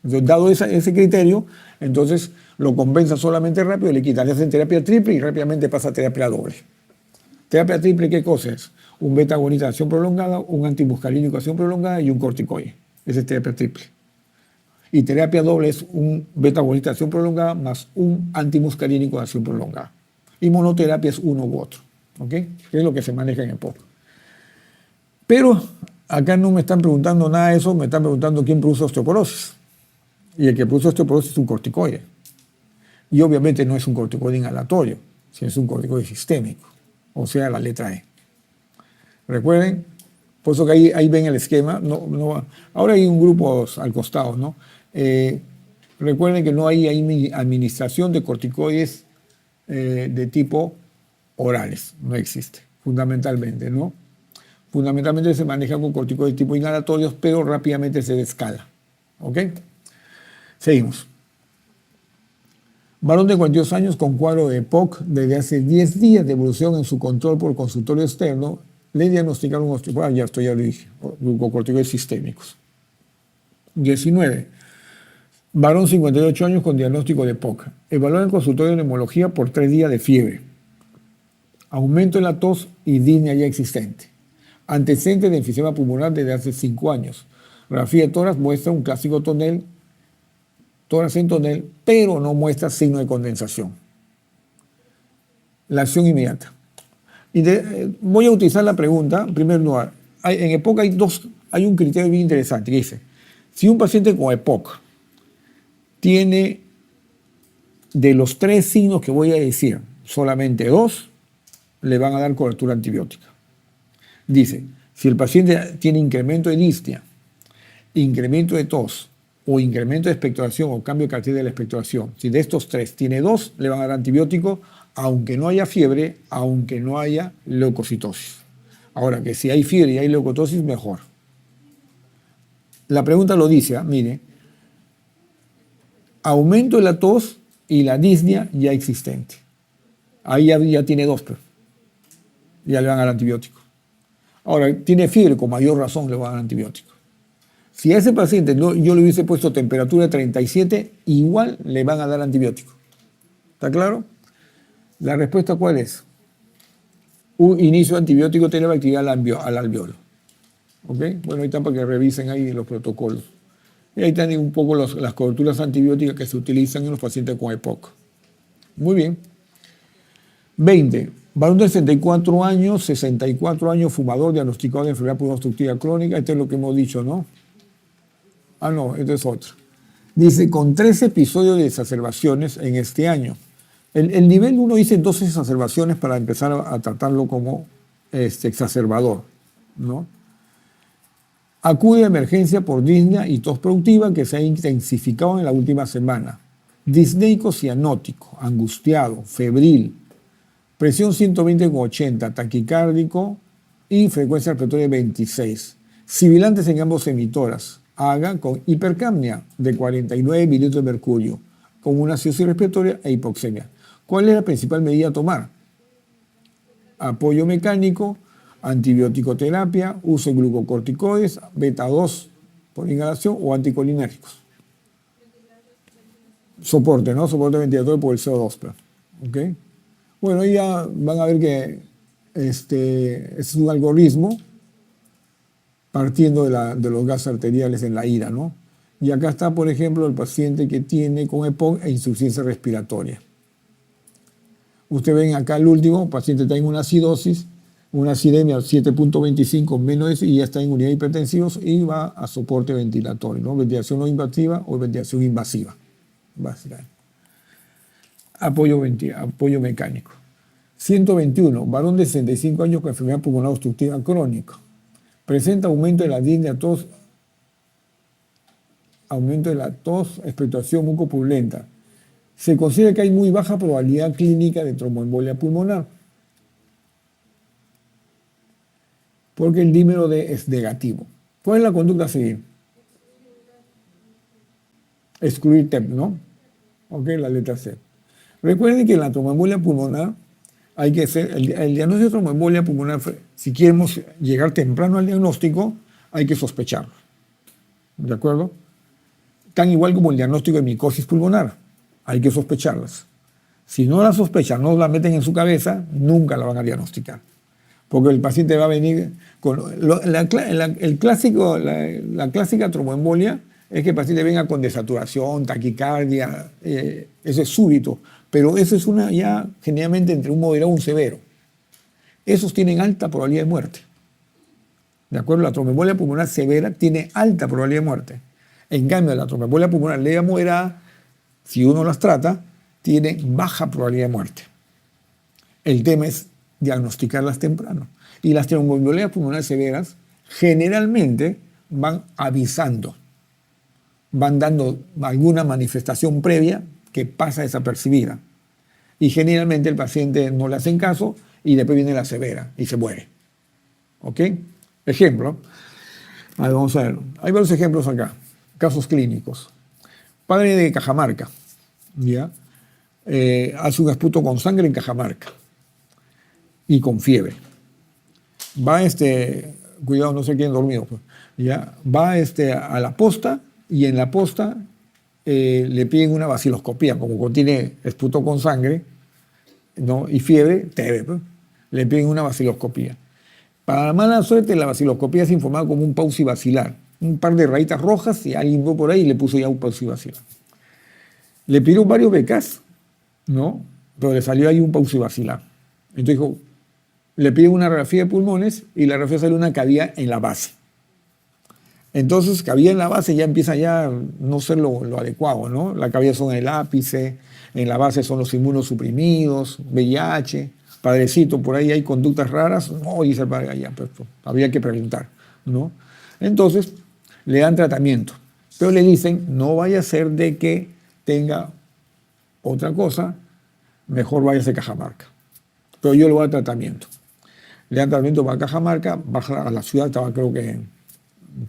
Entonces, dado ese criterio, entonces lo compensa solamente rápido, le quitan, le hacen terapia triple y rápidamente pasa a terapia doble. Terapia triple, ¿qué cosa es? Un beta agonista de acción prolongada, un antimuscarínico de acción prolongada y un corticoide. Esa es terapia triple. Y terapia doble es un beta-agonista de acción prolongada más un antimuscarínico de acción prolongada. Y monoterapia es uno u otro. ¿Ok? Que es lo que se maneja en EPOC. Pero acá no me están preguntando nada de eso, me están preguntando quién produce osteoporosis. Y el que produce osteoporosis es un corticoide. Y obviamente no es un corticoide inhalatorio, sino es un corticoide sistémico. O sea, la letra E. Recuerden, por eso que ahí ven el esquema. Ahora hay un grupo al costado, ¿no? Recuerden que no hay administración de corticoides de tipo orales, no existe, fundamentalmente, ¿no? Fundamentalmente se maneja con corticoides de tipo inhalatorios, pero rápidamente se descala. ¿Ok? Seguimos. Varón de 42 años con cuadro de EPOC desde hace 10 días de evolución en su control por consultorio externo, le diagnosticaron ya lo dije, glucocorticoides sistémicos. 19. Varón 58 años con diagnóstico de EPOC. Evaluado en consultorio de neumología por 3 días de fiebre. Aumento en la tos y disnea ya existente. Antecedentes de enfisema pulmonar desde hace 5 años. Radiografía de tórax muestra un clásico tonel, tórax en tonel, pero no muestra signo de condensación. La acción inmediata. Voy a utilizar la pregunta, en primer lugar. En EPOC hay un criterio bien interesante que dice, si un paciente con EPOC tiene de los 3 signos que voy a decir, solamente 2, le van a dar cobertura antibiótica. Dice, si el paciente tiene incremento de disnea, incremento de tos o incremento de expectoración o cambio de característica de la expectoración, si de estos 3 tiene 2, le van a dar antibiótico, aunque no haya fiebre, aunque no haya leucocitosis. Ahora, que si hay fiebre y hay leucocitosis, mejor. La pregunta lo dice, mire, aumento de la tos y la disnea ya existente. Ahí ya tiene 2, pero ya le van a dar antibiótico. Ahora, tiene fiebre, con mayor razón le van a dar antibiótico. Si a ese paciente yo le hubiese puesto temperatura de 37, igual le van a dar antibiótico. ¿Está claro? La respuesta, ¿cuál es? Un inicio de antibiótico tiene actividad al alveolo. ¿Ok? Bueno, ahí está para que revisen ahí los protocolos. Y ahí están un poco las coberturas antibióticas que se utilizan en los pacientes con EPOC. Muy bien. 20. Varón de 64 años, fumador, diagnosticado de enfermedad pulmonar obstructiva crónica. Esto es lo que hemos dicho, ¿no? Ah, no, esto es otro. Dice, con 3 episodios de exacerbaciones en este año. El nivel 1 dice 12 exacerbaciones para empezar a tratarlo como exacerbador, ¿no? Acude a emergencia por disnea y tos productiva que se ha intensificado en la última semana. Disneico cianótico, angustiado, febril, presión 120/80, taquicárdico y frecuencia respiratoria 26. Sibilantes en ambos emitoras. Haga con hipercapnia de 49 mililitros de mercurio, con una acidosis respiratoria e hipoxemia. ¿Cuál es la principal medida a tomar? Apoyo mecánico, antibiótico terapia, uso de glucocorticoides, beta-2 por inhalación o anticolinérgicos. Soporte, ¿no? Soporte ventilatorio por el CO2. ¿Ok? Bueno, ahí ya van a ver que es un algoritmo partiendo de los gases arteriales en la ira, ¿no? Y acá está, por ejemplo, el paciente que tiene con EPOC e insuficiencia respiratoria. Ustedes ven acá el último, paciente está en una acidosis, una acidemia 7.25 menos eso, y ya está en unidad hipertensiva y va a soporte ventilatorio, ¿no? Ventilación no invasiva o ventilación invasiva. Básicamente. Apoyo mecánico. 121, varón de 65 años con enfermedad pulmonar obstructiva crónica. Presenta aumento de la disnea, aumento de la tos, expectoración mucopurulenta. Se considera que hay muy baja probabilidad clínica de tromboembolia pulmonar, porque el dímero D es negativo. ¿Cuál es la conducta a seguir? Excluir TEP, ¿no? Ok, la letra C. Recuerden que en la tromboembolia pulmonar hay que hacer el diagnóstico de tromboembolia pulmonar. Si queremos llegar temprano al diagnóstico, hay que sospecharlo. ¿De acuerdo? Tan igual como el diagnóstico de micosis pulmonar. Hay que sospecharlas. Si no la sospechan, no la meten en su cabeza, nunca la van a diagnosticar. Porque el paciente va a venir con la clásica tromboembolia es que el paciente venga con desaturación, taquicardia, eso es súbito, pero eso es ya generalmente entre un moderado y un severo. Esos tienen alta probabilidad de muerte. ¿De acuerdo? La tromboembolia pulmonar severa tiene alta probabilidad de muerte. En cambio, la tromboembolia pulmonar leve a moderada, si uno las trata, tiene baja probabilidad de muerte. El tema es diagnosticarlas temprano. Y las tromboembolias pulmonares severas generalmente van avisando, van dando alguna manifestación previa que pasa desapercibida. Y generalmente el paciente no le hacen caso y después viene la severa y se muere. ¿Ok? Ejemplo. A ver, vamos a ver. Hay varios ejemplos acá. Casos clínicos. Padre de Cajamarca. ¿Ya? Hace un esputo con sangre en Cajamarca. Y con fiebre. Va cuidado, no sé quién dormido. Pues, ¿ya? Va a la posta y en la posta le piden una vaciloscopía. Como contiene esputo con sangre, ¿no? Y fiebre, TB, pues, le piden una vaciloscopía. Para la mala suerte, la vaciloscopía es informada como un pausivacilar. Un par de rayitas rojas y alguien fue por ahí y le puso ya un pausivacilar. Le pidió varios becas, ¿no? Pero le salió ahí un pausivacilar. Entonces dijo, le piden una radiografía de pulmones y la radiografía sale una cavidad en la base. Entonces, cavidad en la base ya empieza ya no ser lo adecuado, ¿no? La cavidad son el ápice, en la base son los inmunosuprimidos, VIH, padrecito, por ahí hay conductas raras. No, dice el padre, ya, pero habría que preguntar, ¿no? Entonces, le dan tratamiento, pero le dicen, no vaya a ser de que tenga otra cosa, mejor váyase a Cajamarca. Pero yo le voy a dar tratamiento. Le dan tratamiento para Cajamarca, baja a la ciudad, estaba creo que en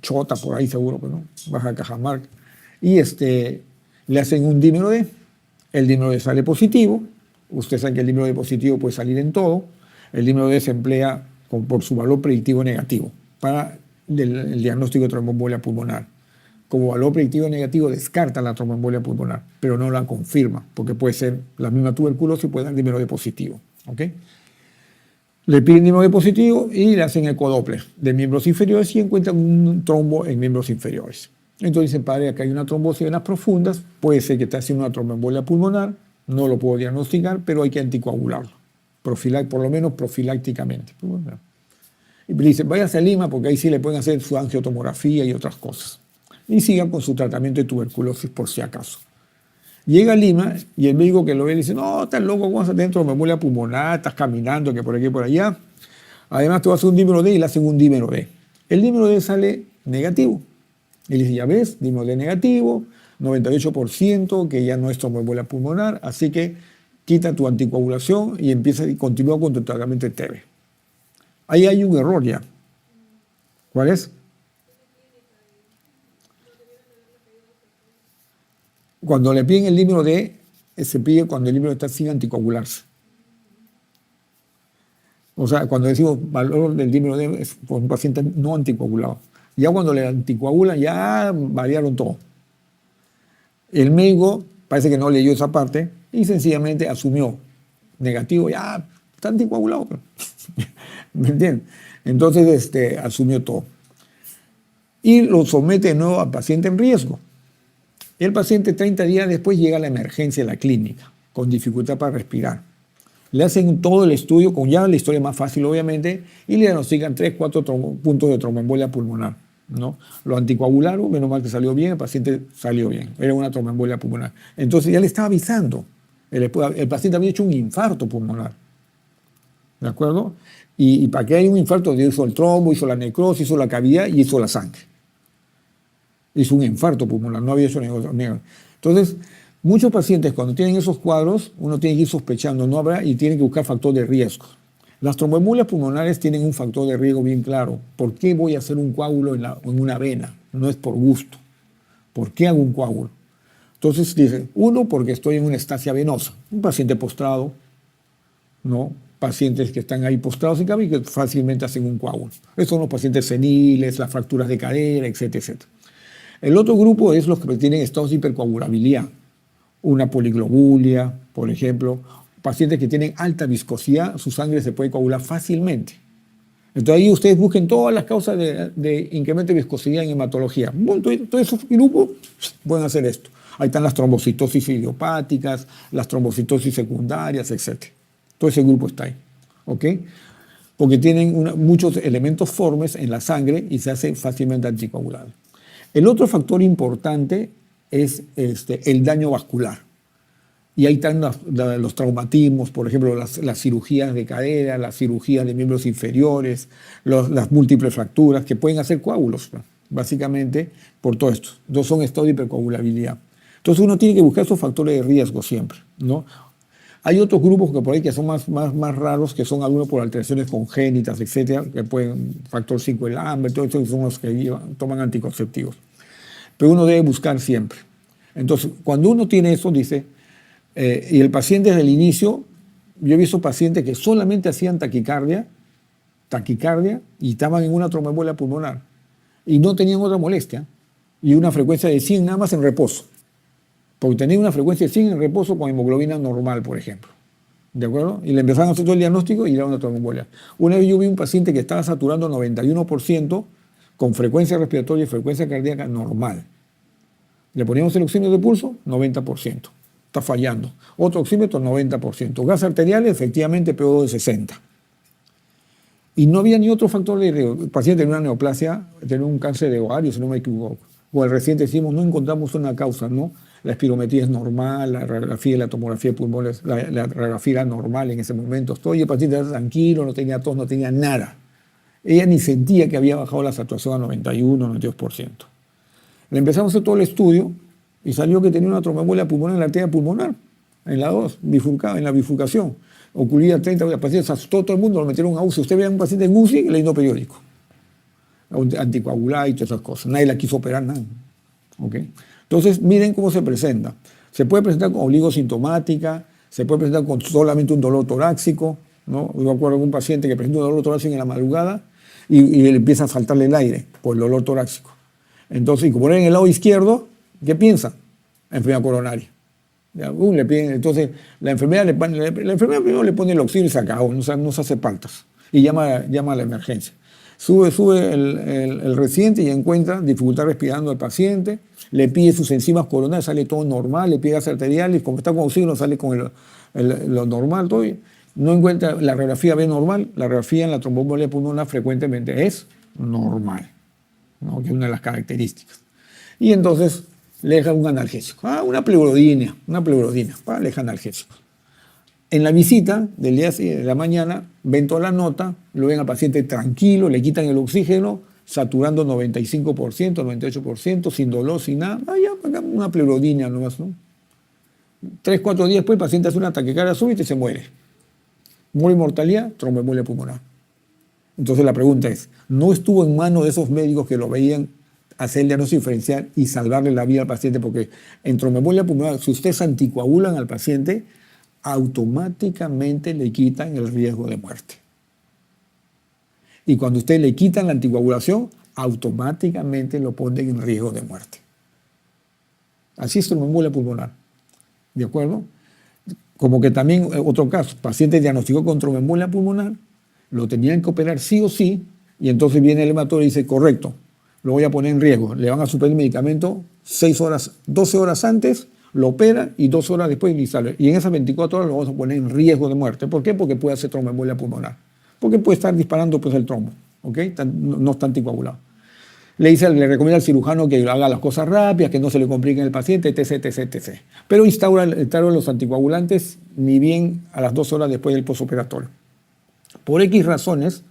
Chota, por ahí seguro, pero no, baja a Cajamarca. Y le hacen un dímero D. El dímero D sale positivo. Usted sabe que el dímero D positivo puede salir en todo. El dímero D se emplea por su valor predictivo negativo para el diagnóstico de tromboembolia pulmonar. Como valor predictivo negativo descarta la tromboembolia pulmonar, pero no la confirma, porque puede ser la misma tuberculosis, puede dar dímero D positivo. ¿Ok? Le piden dímero D positivo y le hacen ecodoppler de miembros inferiores y encuentran un trombo en miembros inferiores. Entonces dicen, padre, acá hay una trombosis de venas profundas, puede ser que esté haciendo una tromboembolia pulmonar, no lo puedo diagnosticar, pero hay que anticoagularlo, por lo menos profilácticamente. Y dice, váyase a Lima porque ahí sí le pueden hacer su angiotomografía y otras cosas. Y sigan con su tratamiento de tuberculosis por si acaso. Llega a Lima y el médico que lo ve le dice, no, estás loco, ¿cómo vas a tener tromboembolia pulmonar? Estás caminando, que por aquí y por allá. Además te vas a hacer un dímero D y le hacen un dímero D. El dímero D sale negativo. Y le dice, ya ves, dímero D negativo, 98% que ya no es tromboembolia pulmonar, así que quita tu anticoagulación y empieza y continúa con tu tratamiento de TB. Ahí hay un error ya. ¿Cuál es? Cuando le piden el dímero D, se pide cuando el dímero está sin anticoagularse. O sea, cuando decimos valor del dímero D es por un paciente no anticoagulado. Ya cuando le anticoagulan, ya variaron todo. El médico parece que no leyó esa parte y sencillamente asumió negativo, ya está anticoagulado. ¿Me entiendes? Entonces asumió todo. Y lo somete de nuevo al paciente en riesgo. Y el paciente 30 días después llega a la emergencia de la clínica, con dificultad para respirar. Le hacen todo el estudio, con ya la historia más fácil obviamente, y le diagnostican 3, 4 puntos de tromboembolia pulmonar, ¿no? Lo anticoagularon, menos mal que salió bien, el paciente salió bien, era una tromboembolia pulmonar. Entonces ya le estaba avisando, el paciente había hecho un infarto pulmonar, ¿de acuerdo? Y para que haya un infarto, hizo el trombo, hizo la necrosis, hizo la cavidad y hizo la sangre. Hizo un infarto pulmonar, no había hecho negocio. Entonces, muchos pacientes cuando tienen esos cuadros, uno tiene que ir sospechando, no habrá, y tiene que buscar factor de riesgo. Las tromboembolias pulmonares tienen un factor de riesgo bien claro. ¿Por qué voy a hacer un coágulo en una vena? No es por gusto. ¿Por qué hago un coágulo? Entonces dice, uno, porque estoy en una estasia venosa. Un paciente postrado, ¿no? Pacientes que están ahí postrados en cama y que fácilmente hacen un coágulo. Estos son los pacientes seniles, las fracturas de cadera, etcétera, etcétera. El otro grupo es los que tienen estados de hipercoagulabilidad, una poliglobulia, por ejemplo, pacientes que tienen alta viscosidad, su sangre se puede coagular fácilmente. Entonces ahí ustedes busquen todas las causas de incremento de viscosidad en hematología. Bueno, todos esos grupos pueden hacer esto. Ahí están las trombocitosis idiopáticas, las trombocitosis secundarias, etc. Todo ese grupo está ahí. ¿Ok? Porque tienen muchos elementos formes en la sangre y se hace fácilmente anticoagulable. El otro factor importante es el daño vascular. Y ahí están los traumatismos, por ejemplo, las cirugías de cadera, las cirugías de miembros inferiores, las múltiples fracturas, que pueden hacer coágulos, ¿no? Básicamente por todo esto. Dos son estado de hipercoagulabilidad. Entonces uno tiene que buscar esos factores de riesgo siempre, ¿no? Hay otros grupos que por ahí que son más raros, que son algunos por alteraciones congénitas, etcétera, que pueden, factor 5 del hambre, todo eso son los que toman anticonceptivos. Pero uno debe buscar siempre. Entonces, cuando uno tiene eso, dice, y el paciente desde el inicio, yo he visto pacientes que solamente hacían taquicardia, y estaban en una tromboembolia pulmonar, y no tenían otra molestia, y una frecuencia de 100 nada más en reposo. Porque tenía una frecuencia de 100 en reposo con hemoglobina normal, por ejemplo. ¿De acuerdo? Y le empezaron a hacer todo el diagnóstico y era una tromboembolia. Una vez yo vi un paciente que estaba saturando 91% con frecuencia respiratoria y frecuencia cardíaca normal. Le poníamos el oxímetro de pulso, 90%. Está fallando. Otro oxímetro, 90%. Gas arterial, efectivamente, PO2 de 60. Y no había ni otro factor de riesgo. El paciente tenía una neoplasia, tenía un cáncer de ovario, si no me equivoco. O el reciente decimos, no encontramos una causa, ¿no? La espirometría es normal, la radiografía y la tomografía de pulmones, la radiografía era normal en ese momento. Todo y el paciente era tranquilo, no tenía tos, no tenía nada. Ella ni sentía que había bajado la saturación a 91, 92%. Le empezamos a hacer todo el estudio y salió que tenía una tromboembolia pulmonar en la arteria pulmonar, en la 2, bifurcada, en la bifurcación. Ocurría 30 pacientes, se asustó todo el mundo, lo metieron a UCI. Usted ve a un paciente en UCI leyendo periódico, anticoagulada y todas esas cosas. Nadie la quiso operar, nada. ¿Okay? Entonces, miren cómo se presenta. Se puede presentar con oligosintomática, se puede presentar con solamente un dolor torácico, ¿no? Yo recuerdo de un paciente que presenta un dolor torácico en la madrugada y le empieza a faltarle el aire por el dolor torácico. Entonces, y como era en el lado izquierdo, ¿qué piensa? Enfermedad coronaria. Entonces, la enfermedad primero le pone el oxígeno y se acabó, no se hace paltas. Y llama a la emergencia. Sube el residente y encuentra dificultad respirando al paciente, le pide sus enzimas coronarias, sale todo normal, le pide gas arteriales, como está con oxígeno, sale con lo normal, todo. No encuentra la radiografía B normal, la radiografía en la tromboembolia pulmonar frecuentemente es normal, ¿no? Que es una de las características. Y entonces le deja un analgésico. Una pleurodina, le deja analgésico. En la visita del día de la mañana, ven toda la nota, lo ven al paciente tranquilo, le quitan el oxígeno, saturando 95%, 98%, sin dolor, sin nada. Ya, una pleurodina nomás, ¿no? 3, 4 días después el paciente hace una taquicardia súbita y se muere. Muere mortalidad, tromboembolia pulmonar. Entonces la pregunta es, ¿no estuvo en manos de esos médicos que lo veían hacer el diagnóstico diferencial y salvarle la vida al paciente? Porque en tromboembolia pulmonar, si ustedes anticoagulan al paciente, automáticamente le quitan el riesgo de muerte. Y cuando ustedes le quitan la anticoagulación, automáticamente lo ponen en riesgo de muerte. Así es tromboembolia pulmonar. ¿De acuerdo? Como que también, otro caso, paciente diagnosticó con tromboembolia pulmonar, lo tenían que operar sí o sí, y entonces viene el hematólogo y dice, correcto, lo voy a poner en riesgo. Le van a suspender el medicamento 12 horas antes, lo opera y 2 horas después y sale. Y en esas 24 horas lo vamos a poner en riesgo de muerte. ¿Por qué? Porque puede hacer tromboembolia pulmonar. Porque puede estar disparando pues, el trombo. ¿Okay? No está anticoagulado. Le recomienda al cirujano que haga las cosas rápidas, que no se le compliquen al paciente, etc, etc, etc. Pero instaura los anticoagulantes ni bien a las 2 horas después del posoperatorio. Por X razones,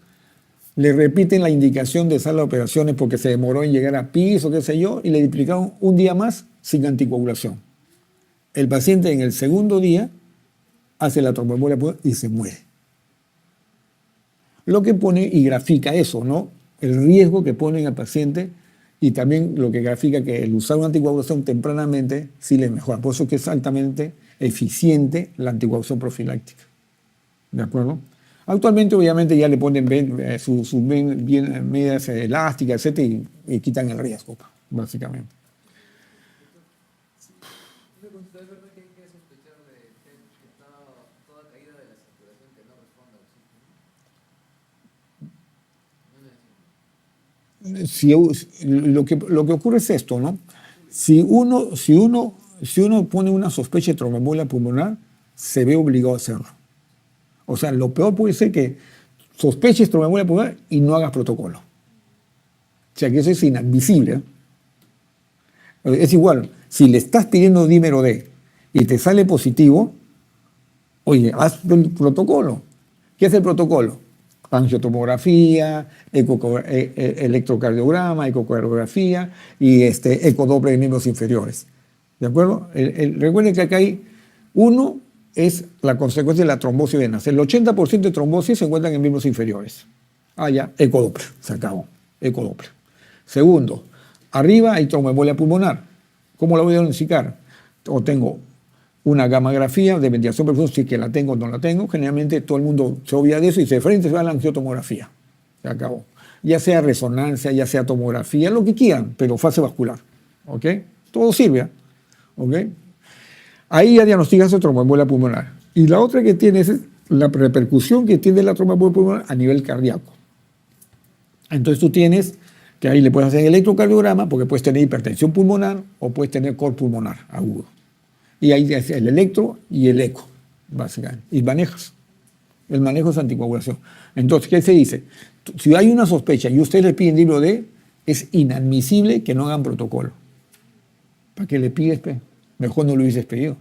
le repiten la indicación de sala de operaciones porque se demoró en llegar a piso, qué sé yo, y le duplicaron un día más sin anticoagulación. El paciente en el segundo día hace la tromboembolia y se muere. Lo que pone y grafica eso, ¿no? El riesgo que ponen al paciente y también lo que grafica que el usar una anticoagulación tempranamente sí le mejora. Por eso es que es altamente eficiente la anticoagulación profiláctica. ¿De acuerdo? Actualmente, obviamente, ya le ponen sus medidas elásticas, etc., y quitan el riesgo, básicamente. ¿Es verdad que hay que sospechar de que está toda caída de la saturación que no responde a oxígeno? lo que ocurre es esto, ¿no? Si uno pone una sospecha de tromboembolia pulmonar, se ve obligado a hacerlo. O sea, lo peor puede ser que sospeches tromboembolia pulmonar y no hagas protocolo. O sea, que eso es inadmisible, ¿eh? Es igual, si le estás pidiendo dímero D y te sale positivo, oye, haz el protocolo. ¿Qué es el protocolo? Angiotomografía, electrocardiograma, ecocardiografía y ecodoppler de miembros inferiores. ¿De acuerdo? Recuerden que acá hay uno, es la consecuencia de la trombosis venas. El 80% de trombosis se encuentran en miembros inferiores. Ah, ya, ecodoppler, se acabó, ecodoppler. Segundo, arriba hay tromboembolia pulmonar. ¿Cómo la voy a diagnosticar? O tengo una gammagrafía de ventilación perfusión, si es que la tengo o no la tengo. Generalmente todo el mundo se obvia de eso y se frente se va a la angiotomografía. Se acabó. Ya sea resonancia, ya sea tomografía, lo que quieran, pero fase vascular. ¿Ok? Todo sirve. ¿Eh? ¿Ok? Ahí ya diagnosticas la tromboembolia pulmonar. Y la otra que tiene es la repercusión que tiene la tromboembolia pulmonar a nivel cardíaco. Entonces tú tienes que ahí le puedes hacer el electrocardiograma porque puedes tener hipertensión pulmonar o puedes tener cor pulmonar agudo. Y ahí es el electro y el eco, básicamente. Y manejas. El manejo es anticoagulación. Entonces, ¿qué se dice? Si hay una sospecha y ustedes le piden libro D, es inadmisible que no hagan protocolo. ¿Para qué le pides? Mejor no lo hubieses pedido.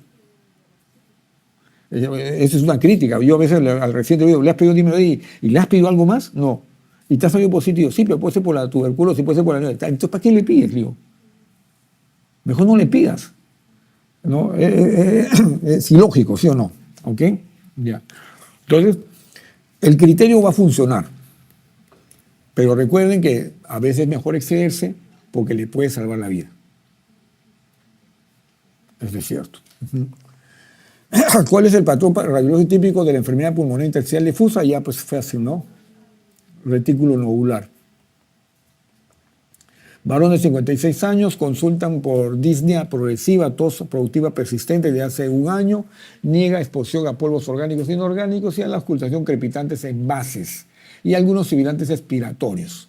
Esa es una crítica. Yo a veces al reciente digo, ¿le has pedido libro D y le has pedido algo más? No. ¿Y te ha salido positivo? Sí, pero puede ser por la tuberculosis, puede ser por la... Entonces, ¿para qué le pides, digo? Mejor no le pidas. ¿No? Es ilógico, ¿sí o no? ¿Ok? Ya. Entonces, el criterio va a funcionar. Pero recuerden que a veces es mejor excederse porque le puede salvar la vida. Eso es cierto. ¿Cuál es el patrón radiológico típico de la enfermedad pulmonar intersticial difusa? Ya pues fue así, ¿no? Retículo nodular. Varón de 56 años, consultan por disnea progresiva, tos productiva persistente de hace un año, niega exposición a polvos orgánicos e inorgánicos y a la ocultación crepitantes en bases y algunos sibilantes expiratorios.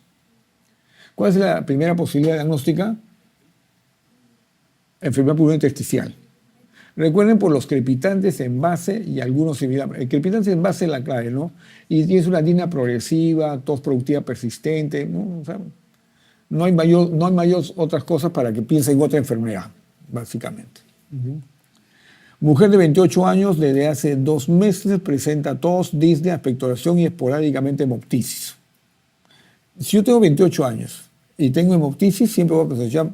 ¿Cuál es la primera posibilidad diagnóstica? Enfermedad pulmonar intersticial. Recuerden por los crepitantes en base y algunos sibilantes. El crepitante en base es la clave, ¿no? Y es una disnea progresiva, tos productiva persistente, ¿no? O sea, no hay mayor otras cosas para que piensen en otra enfermedad, básicamente. Mujer de 28 años, desde hace 2 meses, presenta tos, disnea, expectoración y esporádicamente hemoptisis. Si yo tengo 28 años y tengo hemoptisis, siempre voy a pensar,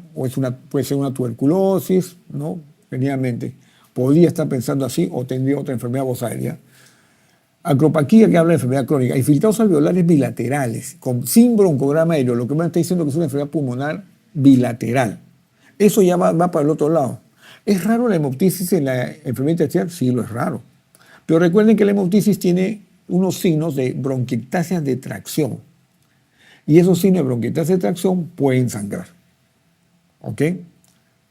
puede ser una tuberculosis, ¿no? Generalmente. Podría estar pensando así o tendría otra enfermedad vosárea. Acropaquía, que habla de enfermedad crónica, infiltrados alveolares bilaterales, sin broncograma aéreo, lo que me está diciendo que es una enfermedad pulmonar bilateral. Eso ya va para el otro lado. ¿Es raro la hemoptisis en la enfermedad intersticial? Sí, lo es raro. Pero recuerden que la hemoptisis tiene unos signos de bronquiectasia de tracción. Y esos signos de bronquiectasia de tracción pueden sangrar. ¿Ok?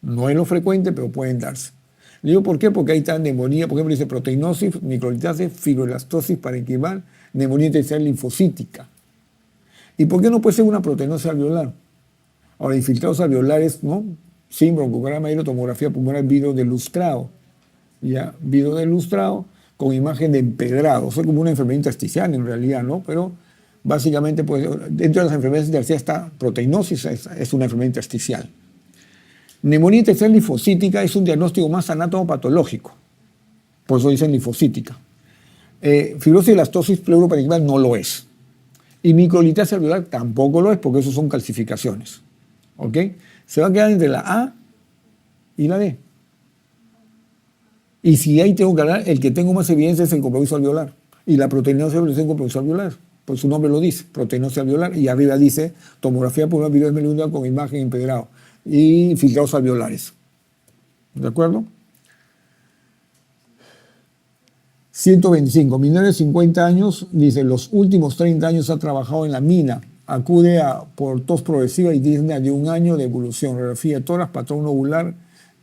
No es lo frecuente, pero pueden darse. Le digo, ¿por qué? Porque ahí está neumonía, por ejemplo, dice proteinosis, microlitase, fibroelastosis parenquimal, neumonía intersticial linfocítica. ¿Y por qué no puede ser una proteinosis alveolar? Ahora, infiltrados alveolares, ¿no? Sin broncograma y tomografía pulmonar videodelustrado. Ya, videodelustrado con imagen de empedrado. Es como una enfermedad intersticial en realidad, ¿no? Pero básicamente, pues, dentro de las enfermedades intersticiales está proteinosis, es una enfermedad intersticial. Neumonía intersticial linfocítica es un diagnóstico más anatomopatológico, por eso dicen linfocítica. Fibrosis elastosis pleuroparenquimal no lo es. Y microlitasia alveolar tampoco lo es, porque eso son calcificaciones. ¿Ok? Se va a quedar entre la A y la D. Y si ahí tengo que hablar, el que tengo más evidencia es el compromiso alveolar. Y la proteinosis alveolar es un compromiso alveolar. Pues su nombre lo dice, proteinosis alveolar. Y arriba dice tomografía pulmonar videodelustrado con imagen empedrado. Y infiltrados alveolares. ¿De acuerdo? 125. Menor de 50 años, dice, los últimos 30 años ha trabajado en la mina. Acude por tos progresiva y disnea de 1 año de evolución. Radiografía de tórax, patrón nodular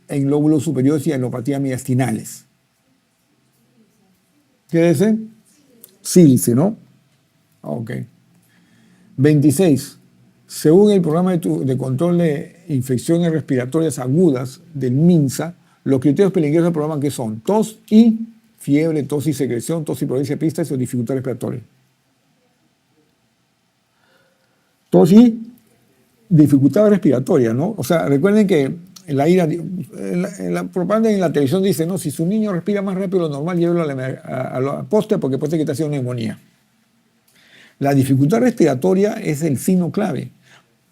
en lóbulos superiores y enopatía mediastinales. ¿Qué dice? Sílice, ¿no? Ok. 26. Según el programa de control de infecciones respiratorias agudas del MINSA, los criterios peligrosos del programa que son tos y fiebre, tos y secreción, tos y provincia de pistas o dificultad respiratoria. Tos y dificultad respiratoria, ¿no? O sea, recuerden que en la propaganda en la televisión dice, no, si su niño respira más rápido de lo normal, llévelo a la posta porque puede ser que te haga una neumonía. La dificultad respiratoria es el signo clave.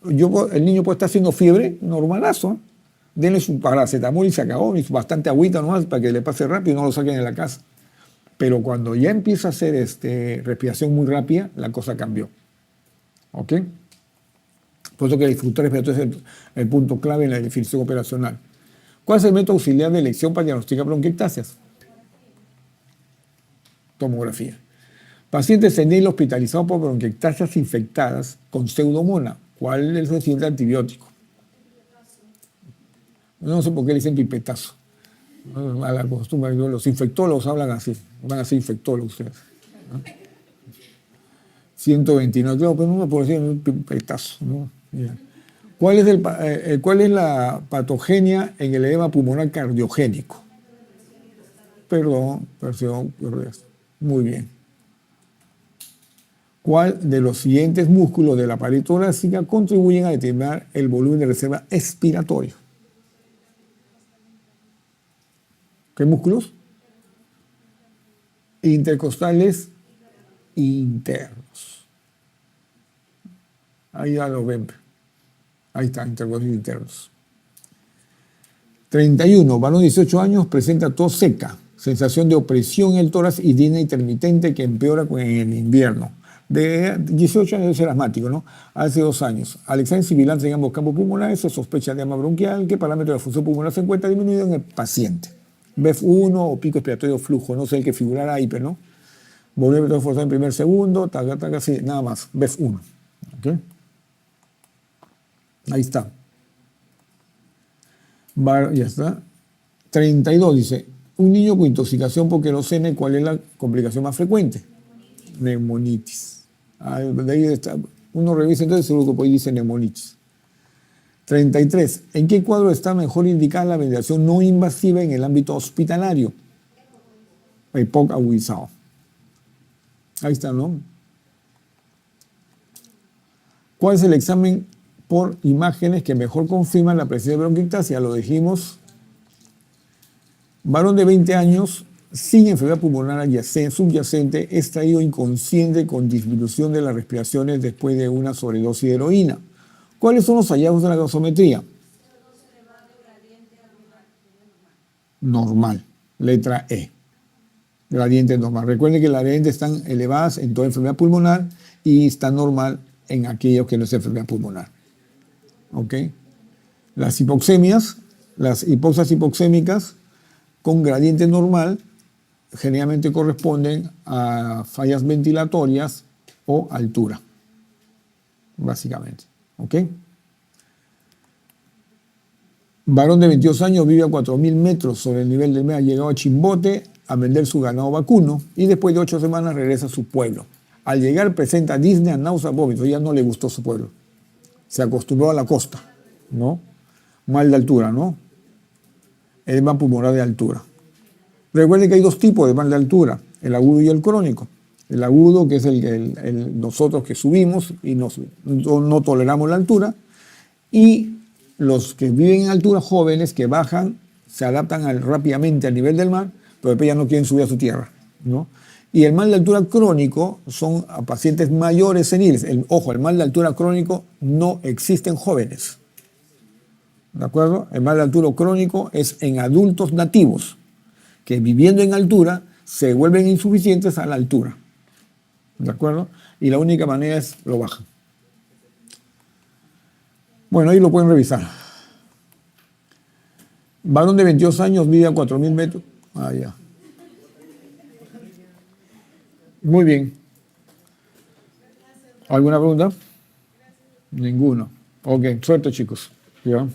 El niño puede estar haciendo fiebre, normalazo, denle su paracetamol y se acabó, y bastante agüita nomás para que le pase rápido y no lo saquen de la casa. Pero cuando ya empieza a hacer respiración muy rápida, la cosa cambió. ¿Ok? Por eso que la dificultad respiratoria es el punto clave en la definición operacional. ¿Cuál es el método auxiliar de elección para diagnosticar bronquiectasias? Tomografía. Paciente senil hospitalizado por bronquiectasias infectadas con pseudomonas. ¿Cuál es el siguiente antibiótico? No sé por qué le dicen pipetazo. A la costumbre, los infectólogos hablan así. Van a ser infectólogos ustedes. 129, claro, pero no me puedo decir un pipetazo, ¿no? ¿Cuál es la patogenia en el edema pulmonar cardiogénico? Perdón. Muy bien. ¿Cuál de los siguientes músculos de la pared torácica contribuyen a determinar el volumen de reserva expiratorio? ¿Qué músculos? Intercostales internos. Ahí ya lo ven. Ahí está, intercostales internos. 31. Varón de 18 años presenta tos seca, sensación de opresión en el tórax y disnea intermitente que empeora con el invierno. De 18 años debe ser asmático, ¿no? Hace 2 años. Al examen sibilante en ambos campos pulmonares se sospecha de asma bronquial. ¿Qué parámetro de la función pulmonar se encuentra disminuido en el paciente? BEF1 o pico expiratorio flujo, no sé el que figurara ahí, pero no. Volumen de forzado en primer segundo, sí, nada más, BEF1. ¿Okay? Ahí está. Ya está. 32 dice, un niño con intoxicación por querosene, ¿cuál es la complicación más frecuente? Neumonitis. De ahí está. Uno revisa entonces, seguro que ahí dice neumonitis. 33. ¿En qué cuadro está mejor indicada la ventilación no invasiva en el ámbito hospitalario? EPOC agudizado. Ahí está, ¿no? ¿Cuál es el examen por imágenes que mejor confirman la presencia de bronquiectasia? Lo dijimos. Varón de 20 años sin enfermedad pulmonar subyacente, extraído inconsciente con disminución de las respiraciones después de una sobredosis de heroína. ¿Cuáles son los hallazgos de la gasometría? Normal. Letra E. Gradiente normal. Recuerden que las gradientes están elevadas en toda enfermedad pulmonar y está normal en aquellos que no es enfermedad pulmonar. ¿Ok? Las hipoxemias, las hipoxias hipoxémicas con gradiente normal generalmente corresponden a fallas ventilatorias o altura, básicamente. ¿Ok? Varón de 22 años vive a 4.000 metros sobre el nivel del mar, ha llegado a Chimbote a vender su ganado vacuno y después de 8 semanas regresa a su pueblo. Al llegar presenta disnea, náuseas, vómitos. Ya no le gustó su pueblo. Se acostumbró a la costa, ¿no? Mal de altura, ¿no? Edema pulmonar de altura. Recuerden que hay 2 tipos de mal de altura, el agudo y el crónico. El agudo, que es nosotros que subimos y no toleramos la altura, y los que viven en altura, jóvenes que bajan, se adaptan rápidamente al nivel del mar, pero después ya no quieren subir a su tierra, ¿no? Y el mal de altura crónico son a pacientes mayores seniles. Ojo, el mal de altura crónico no existe en jóvenes. ¿De acuerdo? El mal de altura crónico es en adultos nativos que viviendo en altura se vuelven insuficientes a la altura. ¿De acuerdo? Y la única manera es lo bajan. Bueno, ahí lo pueden revisar. Varón de 22 años vive a 4.000 metros. Ah, ya. Muy bien. ¿Alguna pregunta? Ninguno. Ok, suerte chicos. ¿Ya?